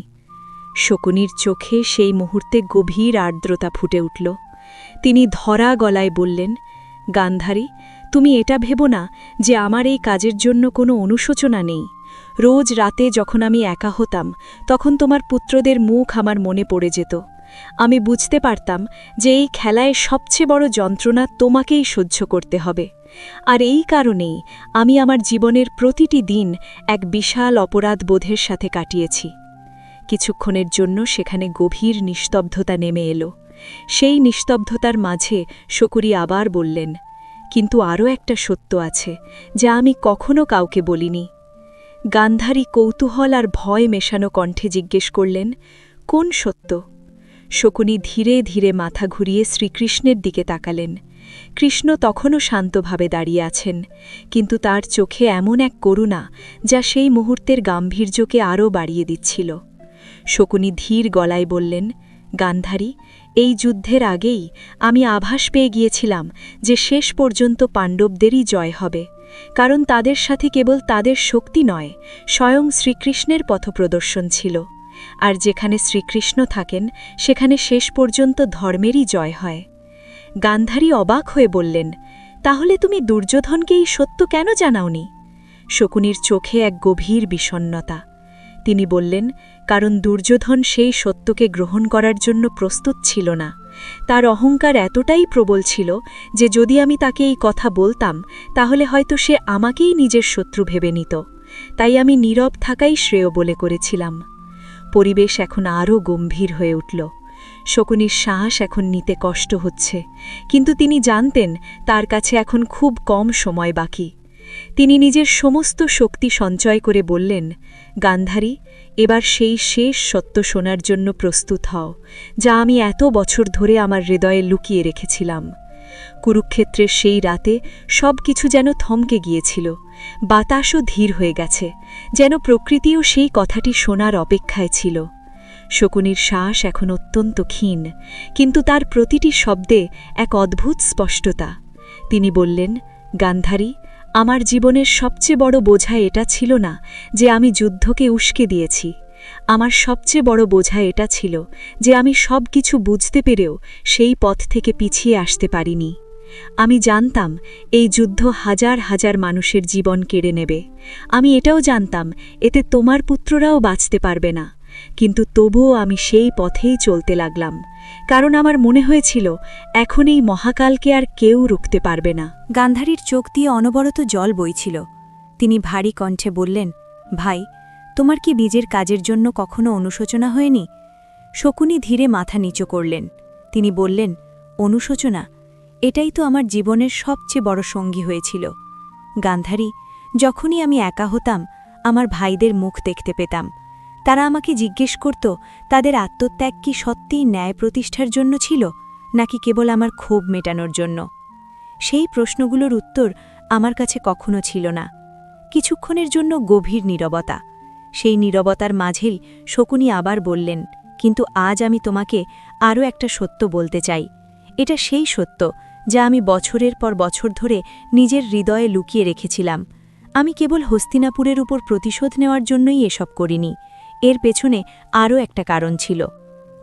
শকুনির চোখে সেই মুহূর্তে গভীর আর্দ্রতা ফুটে উঠল। তিনি ধরা গলায় বললেন, গান্ধারী, তুমি এটা ভেবো না যে আমার এই কাজের জন্য কোনো অনুশোচনা নেই। রোজ রাতে যখন আমি একা হতাম, তখন তোমার পুত্রদের মুখ আমার মনে পড়ে যেত। আমি বুঝতে পারতাম যে এই খেলায় সবচেয়ে বড় যন্ত্রণা তোমাকেই সহ্য করতে হবে, আর এই কারণেই আমি আমার জীবনের প্রতিটি দিন এক বিশাল অপরাধ বোধের সাথে কাটিয়েছি। কিছুক্ষণের জন্য সেখানে গভীর নিস্তব্ধতা নেমে এলো। সেই নিস্তব্ধতার মাঝে শকুনি আবার বললেন, কিন্তু আরও একটা সত্য আছে যা আমি কখনো কাউকে বলিনি। গান্ধারী কৌতূহল আর ভয় মেশানো কণ্ঠে জিজ্ঞেস করলেন, কোন সত্য? শকুনি ধীরে ধীরে মাথা ঘুরিয়ে শ্রীকৃষ্ণের দিকে তাকালেন। কৃষ্ণ তখনও শান্তভাবে দাঁড়িয়ে আছেন, কিন্তু তার চোখে এমন এক করুণা যা সেই মুহূর্তের গাম্ভীর্যকে আরও বাড়িয়ে দিচ্ছিল। শকুনি ধীর গলায় বললেন, গান্ধারী, এই যুদ্ধের আগেই আমি আভাস পেয়ে গিয়েছিলাম যে শেষ পর্যন্ত পাণ্ডবদেরই জয় হবে, কারণ তাদের সাথে কেবল তাদের শক্তি নয়, স্বয়ং শ্রীকৃষ্ণের পথপ্রদর্শন ছিল। আর যেখানে শ্রীকৃষ্ণ থাকেন, সেখানে শেষ পর্যন্ত ধর্মেরই জয় হয়। গান্ধারী অবাক হয়ে বললেন, তাহলে তুমি দুর্যোধনকে এই সত্য কেন জানাওনি? শকুনির চোখে এক গভীর বিষণ্ণতা। তিনি বললেন, কারণ দুর্যোধন সেই সত্যকে গ্রহণ করার জন্য প্রস্তুত ছিল না। তার অহংকার এতটাই প্রবল ছিল যে যদি আমি তাকে এই কথা বলতাম, তাহলে হয়তো সে আমাকেই নিজের শত্রু ভেবে নিত। তাই আমি নীরব থাকাই শ্রেয় বলে করেছিলাম। পরিবেশ এখন আরও গম্ভীর হয়ে উঠল। শকুনির শ্বাস এখন নিতে কষ্ট হচ্ছে, কিন্তু তিনি জানতেন তার কাছে এখন খুব কম সময় বাকি। তিনি নিজের সমস্ত শক্তি সঞ্চয় করে বললেন, গান্ধারী, এবার সেই শেষ সত্য শোনার জন্য প্রস্তুত হও, যা আমি এত বছর ধরে আমার হৃদয়ে লুকিয়ে রেখেছিলাম। কুরুক্ষেত্রের সেই রাতে সব কিছু যেন থমকে গিয়েছিল। বাতাসও ধীর হয়ে গেছে, যেন প্রকৃতিও সেই কথাটি শোনার অপেক্ষায় ছিল। শকুনির শ্বাস এখন অত্যন্ত ক্ষীণ, কিন্তু তার প্রতিটি শব্দে এক অদ্ভুত স্পষ্টতা। তিনি বললেন, গান্ধারী, আমার জীবনের সবচেয়ে বড় বোঝা এটা ছিল না যে আমি যুদ্ধকে উস্কে দিয়েছি। আমার সবচেয়ে বড় বোঝা এটা ছিল যে আমি সব কিছু বুঝতে পেরেও সেই পথ থেকে পিছিয়ে আসতে পারিনি। আমি জানতাম এই যুদ্ধ হাজার হাজার মানুষের জীবন কেড়ে নেবে। আমি এটাও জানতাম এতে তোমার পুত্ররাও বাঁচতে পারবে না, কিন্তু তবুও আমি সেই পথেই চলতে লাগলাম, কারণ আমার মনে হয়েছিল এখন এই মহাকালকে আর কেউ রুখতে পারবে না। গান্ধারীর চোখ দিয়ে অনবরত জল বইছিল। তিনি ভারী কণ্ঠে বললেন, ভাই, তোমার কি নিজের কাজের জন্য কখনো অনুশোচনা হয়নি? শকুনি ধীরে মাথা নিচু করলেন। তিনি বললেন, অনুশোচনা? এটাই তো আমার জীবনের সবচেয়ে বড় সঙ্গী হয়েছিল। গান্ধারী, যখনই আমি একা হতাম আমার ভাইদের মুখ দেখতে পেতাম। তারা আমাকে জিজ্ঞেস করত তাদের আত্মত্যাগ কি সত্যিই ন্যায় প্রতিষ্ঠার জন্য ছিল, নাকি কেবল আমার ক্ষোভ মেটানোর জন্য। সেই প্রশ্নগুলোর উত্তর আমার কাছে কখনো ছিল না। কিছুক্ষণের জন্য গভীর নীরবতা। সেই নীরবতার মাঝেই শকুনি আবার বললেন, কিন্তু আজ আমি তোমাকে আরও একটা সত্য বলতে চাই। এটা সেই সত্য যা আমি বছরের পর বছর ধরে নিজের হৃদয়ে লুকিয়ে রেখেছিলাম। আমি কেবল হস্তিনাপুরের উপর প্রতিশোধ নেওয়ার জন্যই এসব করিনি। এর পেছনে আরও একটা কারণ ছিল।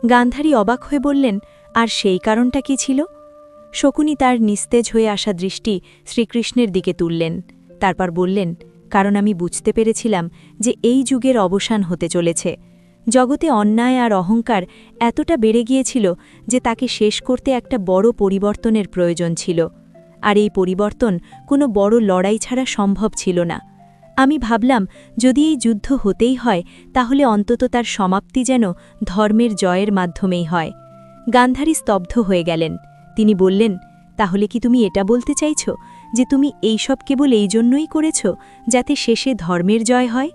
গান্ধারী অবাক হয়ে বললেন, আর সেই কারণটা কি ছিল? শকুনি তার নিস্তেজ হয়ে আসা দৃষ্টি শ্রীকৃষ্ণের দিকে তুললেন। তারপর বললেন, কারণ আমি বুঝতে পেরেছিলাম যে এই যুগের অবসান হতে চলেছে। জগতে অন্যায় আর অহংকার এতটা বেড়ে গিয়েছিল যে তাকে শেষ করতে একটা বড় পরিবর্তনের প্রয়োজন ছিল। আর এই পরিবর্তন কোনো বড় লড়াই ছাড়া সম্ভব ছিল না। আমি ভাবলাম, যদি এই যুদ্ধ হতেই হয় তাহলে অন্তত তার সমাপ্তি যেন ধর্মের জয়ের মাধ্যমেই হয়। গান্ধারী স্তব্ধ হয়ে গেলেন। তিনি বললেন, তাহলে কি তুমি এটা বলতে চাইছ যে তুমি এইসব কেবল এই জন্যই করেছ যাতে শেষে ধর্মের জয় হয়?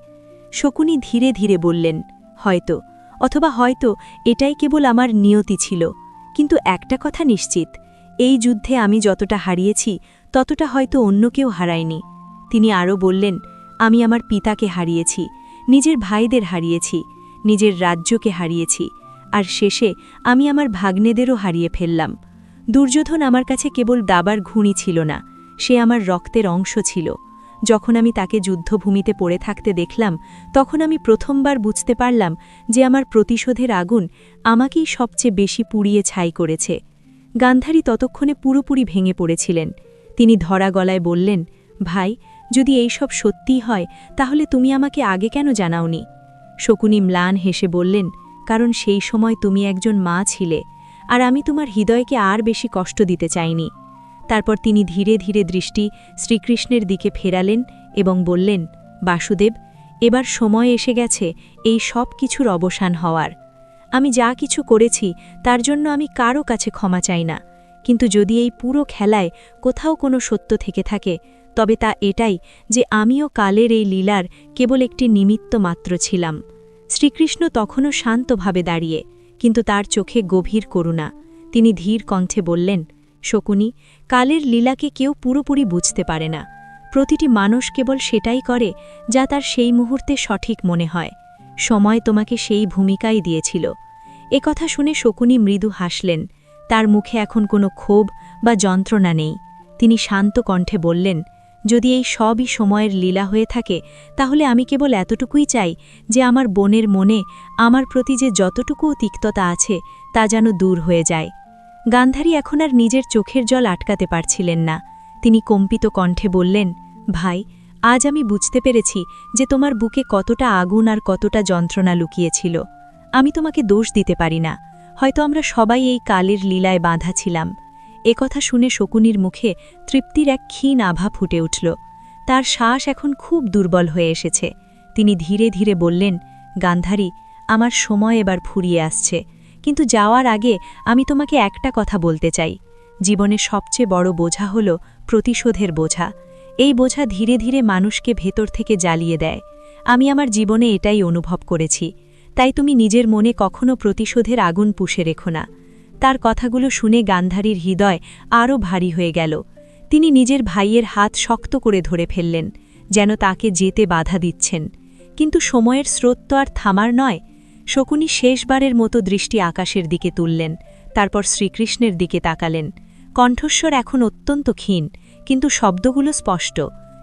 শকুনি ধীরে ধীরে বললেন, হয়তো, অথবা হয়তো এটাই কেবল আমার নিয়তি ছিল। কিন্তু একটা কথা নিশ্চিত, এই যুদ্ধে আমি যতটা হারিয়েছি ততটা হয়তো অন্য কেউ হারায়নি। তিনি আরও বললেন, আমি আমার পিতাকে হারিয়েছি, নিজের ভাইদের হারিয়েছি, নিজের রাজ্যকে হারিয়েছি, আর শেষে আমি আমার ভাগ্নেদেরও হারিয়ে ফেললাম। দুর্যোধন আমার কাছে কেবল দাবার ঘুণি ছিল না, সে আমার রক্তের অংশ ছিল। যখন আমি তাকে যুদ্ধভূমিতে পড়ে থাকতে দেখলাম তখন আমি প্রথমবার বুঝতে পারলাম যে আমার প্রতিশোধের আগুন আমাকেই সবচেয়ে বেশি পুড়িয়ে ছাই করেছে। গান্ধারী ততক্ষণে পুরোপুরি ভেঙে পড়েছিলেন। তিনি ধরা গলায় বললেন, ভাই, যদি এই সব সত্যিই হয় তাহলে তুমি আমাকে আগে কেন জানাওনি? শকুনি ম্লান হেসে বললেন, কারণ সেই সময় তুমি একজন মা ছিলে, আর আমি তোমার হৃদয়কে আর বেশি কষ্ট দিতে চাইনি। তারপর তিনি ধীরে ধীরে দৃষ্টি শ্রীকৃষ্ণের দিকে ফেরালেন এবং বললেন, বাসুদেব, এবার সময় এসে গেছে এই সব কিছুর অবসান হওয়ার। আমি যা কিছু করেছি তার জন্য আমি কারও কাছে ক্ষমা চাই না, কিন্তু যদি এই পুরো খেলায় কোথাও কোনো সত্য থেকে থাকে তবে তা এটাই যে আমিও কালের এই লীলার কেবল একটি নিমিত্ত মাত্র ছিলাম। শ্রীকৃষ্ণ তখনও শান্তভাবে দাঁড়িয়ে, কিন্তু তার চোখে গভীর করুণা। তিনি ধীর কণ্ঠে বললেন, শকুনি, কালের লীলাকে কেউ পুরোপুরি বুঝতে পারে না। প্রতিটি মানুষ কেবল সেটাই করে যা তার সেই মুহূর্তে সঠিক মনে হয়। সময় তোমাকে সেই ভূমিকাই দিয়েছিল। একথা শুনে শকুনি মৃদু হাসলেন। তার মুখে এখন কোনো ক্ষোভ বা যন্ত্রণা নেই। তিনি শান্ত কণ্ঠে বললেন, যদি এই সবই সময়ের লীলা হয়ে থাকে তাহলে আমি কেবল এতটুকুই চাই যে আমার বোনের মনে আমার প্রতি যে যতটুকু তিক্ততা আছে তা যেন দূর হয়ে যায়। গান্ধারী এখন আর নিজের চোখের জল আটকাতে পারছিলেন না। তিনি কম্পিত কণ্ঠে বললেন, ভাই, আজ আমি বুঝতে পেরেছি যে তোমার বুকে কতটা আগুন আর কতটা যন্ত্রণা লুকিয়েছিল। আমি তোমাকে দোষ দিতে পারি না, হয়তো আমরা সবাই এই কালের লীলায় বাঁধা ছিলাম। একথা শুনে শকুনির মুখে তৃপ্তির এক ক্ষীণ আভা ফুটে উঠল। তার শ্বাস এখন খুব দুর্বল হয়ে এসেছে। তিনি ধীরে ধীরে বললেন, গান্ধারী, আমার সময় এবার ফুরিয়ে আসছে, কিন্তু যাওয়ার আগে আমি তোমাকে একটা কথা বলতে চাই। জীবনের সবচেয়ে বড় বোঝা হল প্রতিশোধের বোঝা। এই বোঝা ধীরে ধীরে মানুষকে ভেতর থেকে জ্বালিয়ে দেয়। আমি আমার জীবনে এটাই অনুভব করেছি। তাই তুমি নিজের মনে কখনো প্রতিশোধের আগুন পুষে রেখো না। তার কথাগুলো শুনে গান্ধারীর হৃদয় আরও ভারী হয়ে গেল। তিনি নিজের ভাইয়ের হাত শক্ত করে ধরে ফেললেন, যেন তাকে যেতে বাধা দিচ্ছেন। কিন্তু সময়ের স্রোত তো আর থামার নয়। শকুনি শেষবারের মতো দৃষ্টি আকাশের দিকে তুললেন, তারপর শ্রীকৃষ্ণের দিকে তাকালেন। কণ্ঠস্বর এখন অত্যন্ত ক্ষীণ, কিন্তু শব্দগুলো স্পষ্ট।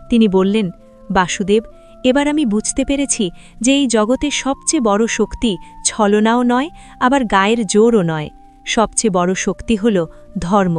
তিনি বললেন, বাসুদেব, এবার আমি বুঝতে পেরেছি যে এই জগতে সবচেয়ে বড় শক্তি ছলনাও নয়, আবার গায়ের জোরও নয়। সবচেয়ে বড় শক্তি হল ধর্ম।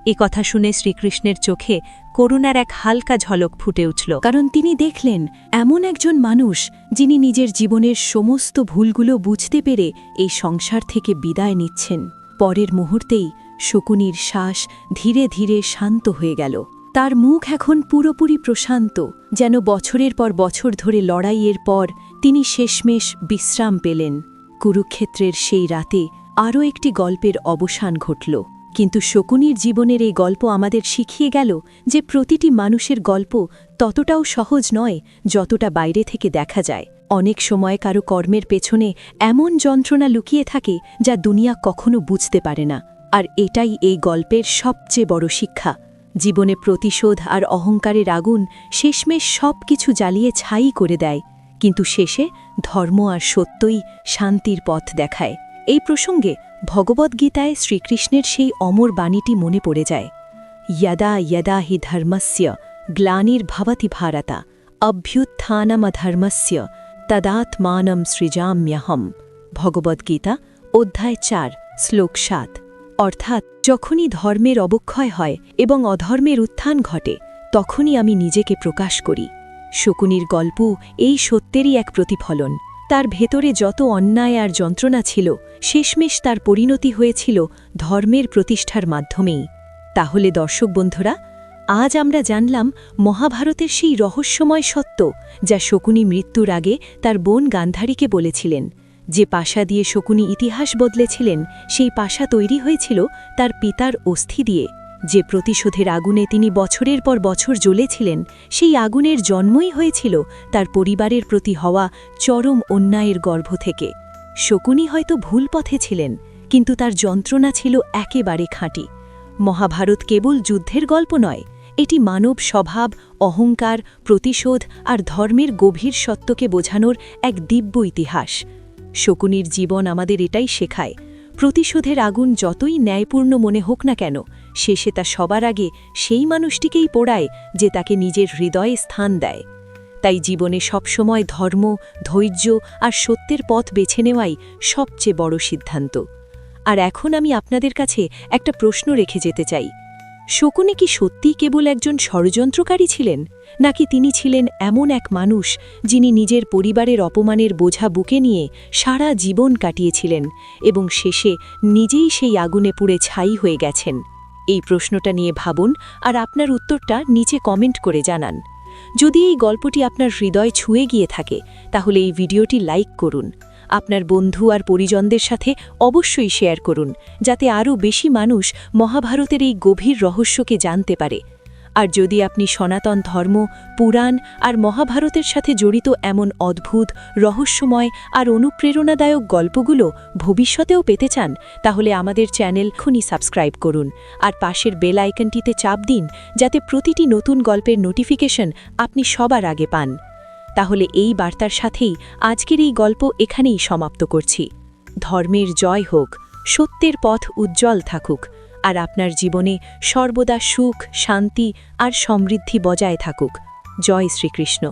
এ কথা শুনে শ্রীকৃষ্ণের চোখে করুণার এক হালকা ঝলক ফুটে উঠল। কারণ তিনি দেখলেন এমন একজন মানুষ যিনি নিজের জীবনের সমস্ত ভুলগুলো বুঝতে পেরে এই সংসার থেকে বিদায় নিচ্ছেন। পরের মুহূর্তেই শকুনির শ্বাস ধীরে ধীরে শান্ত হয়ে গেল। তার মুখ এখন পুরোপুরি প্রশান্ত, যেন বছরের পর বছর ধরে লড়াইয়ের পর তিনি শেষমেশ বিশ্রাম পেলেন। কুরুক্ষেত্রের সেই রাতে আরও একটি গল্পের অবসান ঘটল। কিন্তু শকুনির জীবনের এই গল্প আমাদের শিখিয়ে গেল যে প্রতিটি মানুষের গল্প ততটাও সহজ নয় যতটা বাইরে থেকে দেখা যায়। অনেক সময় কারো কর্মের পেছনে এমন যন্ত্রণা লুকিয়ে থাকে যা দুনিয়া কখনো বুঝতে পারে না। আর এটাই এই গল্পের সবচেয়ে বড় শিক্ষা। জীবনে প্রতিশোধ আর অহংকারের আগুন শেষমেশ সব কিছু জ্বালিয়ে ছাই করে দেয়, কিন্তু শেষে ধর্ম আর সত্যই শান্তির পথ দেখায়। এই প্রসঙ্গে ভগবদ্গীতায় শ্রীকৃষ্ণের সেই অমর বাণীটি মনে পড়ে যায়, यदा यदा हि धर्मस्य ग्लानिर्भवति भारत अभ्युत्थानमधर्मस्य तदात्मानं सृजाम्यहम्। ভগবদ্গীতা অধ্যায় 4 শ্লোক 7। অর্থাৎ যখনই ধর্মের অবক্ষয় হয় এবং অধর্মের উত্থান ঘটে, তখনই আমি নিজেকে প্রকাশ করি। শকুনির গল্প এই সত্যেরই এক প্রতিফলন। তার ভেতরে যত অন্যায় আর যন্ত্রণা ছিল, শেষমেশ তার পরিণতি হয়েছিল ধর্মের প্রতিষ্ঠার মাধ্যমেই। তাহলে দর্শক বন্ধুরা, আজ আমরা জানলাম মহাভারতের সেই রহস্যময় সত্য, যা শকুনি মৃত্যুর আগে তার বোন গান্ধারীকে বলেছিলেন। যে পাশা দিয়ে শকুনি ইতিহাস বদলেছিলেন, সেই পাশা তৈরি হয়েছিল তার পিতার অস্থি দিয়ে। যে প্রতিশোধের আগুনে তিনি বছরের পর বছর জ্বলেছিলেন, সেই আগুনের জন্মই হয়েছিল তার পরিবারের প্রতি হওয়া চরম অন্যায়ের গর্ভ থেকে। শকুনি হয়তো ভুল পথে ছিলেন, কিন্তু তার যন্ত্রণা ছিল একেবারে খাঁটি। মহাভারত কেবল যুদ্ধের গল্প নয়, এটি মানব স্বভাব, অহংকার, প্রতিশোধ আর ধর্মের গভীর সত্যকে বোঝানোর এক দিব্য ইতিহাস। শকুনির জীবন আমাদের এটাই শেখায়, প্রতিশোধের আগুন যতই ন্যায়পূর্ণ মনে হোক না কেন, শেষে তা সবার আগে সেই মানুষটিকেই পোড়ায় যে তাকে নিজের হৃদয়ে স্থান দেয়। তাই জীবনে সবসময় ধর্ম, ধৈর্য আর সত্যের পথ বেছে নেওয়াই সবচেয়ে বড় সিদ্ধান্ত। আর এখন আমি আপনাদের কাছে একটা প্রশ্ন রেখে যেতে চাই, শকুনি কি সত্যিই কেবল একজন ষড়যন্ত্রকারী ছিলেন, নাকি তিনি ছিলেন এমন এক মানুষ যিনি নিজের পরিবারের অপমানের বোঝা বুকে নিয়ে সারা জীবন কাটিয়েছিলেন এবং শেষে নিজেই সেই আগুনে পুড়ে ছাই হয়ে গেছেন? এই প্রশ্নটা নিয়ে ভাবুন আর আপনার উত্তরটা নিচে কমেন্ট করে জানান। যদি এই গল্পটি আপনার হৃদয় ছুঁয়ে গিয়ে থাকে, তাহলে এই ভিডিওটি লাইক করুন। আপনার বন্ধু আর পরিজনদের সাথে অবশ্যই শেয়ার করুন, যাতে আরও বেশি মানুষ মহাভারতের এই গভীর রহস্যকে জানতে পারে। আর যদি আপনি সনাতন ধর্ম, পুরাণ আর মহাভারতের সাথে জড়িত এমন অদ্ভুত, রহস্যময় আর অনুপ্রেরণাদায়ক গল্পগুলো ভবিষ্যতেও পেতে চান, তাহলে আমাদের চ্যানেল এখনই সাবস্ক্রাইব করুন আর পাশের বেল আইকনটিতে চাপ দিন, যাতে প্রতিটি নতুন গল্পের নোটিফিকেশন আপনি সবার আগে পান। তাহলে এই বার্তার সাথেই আজকের এই গল্প এখানেই সমাপ্ত করছি। ধর্মের জয় হোক, সত্যের পথ উজ্জ্বল থাকুক, আর আপনার জীবনে সর্বদা সুখ, শান্তি আর সমৃদ্ধি বজায় থাকুক। জয় শ্রীকৃষ্ণ।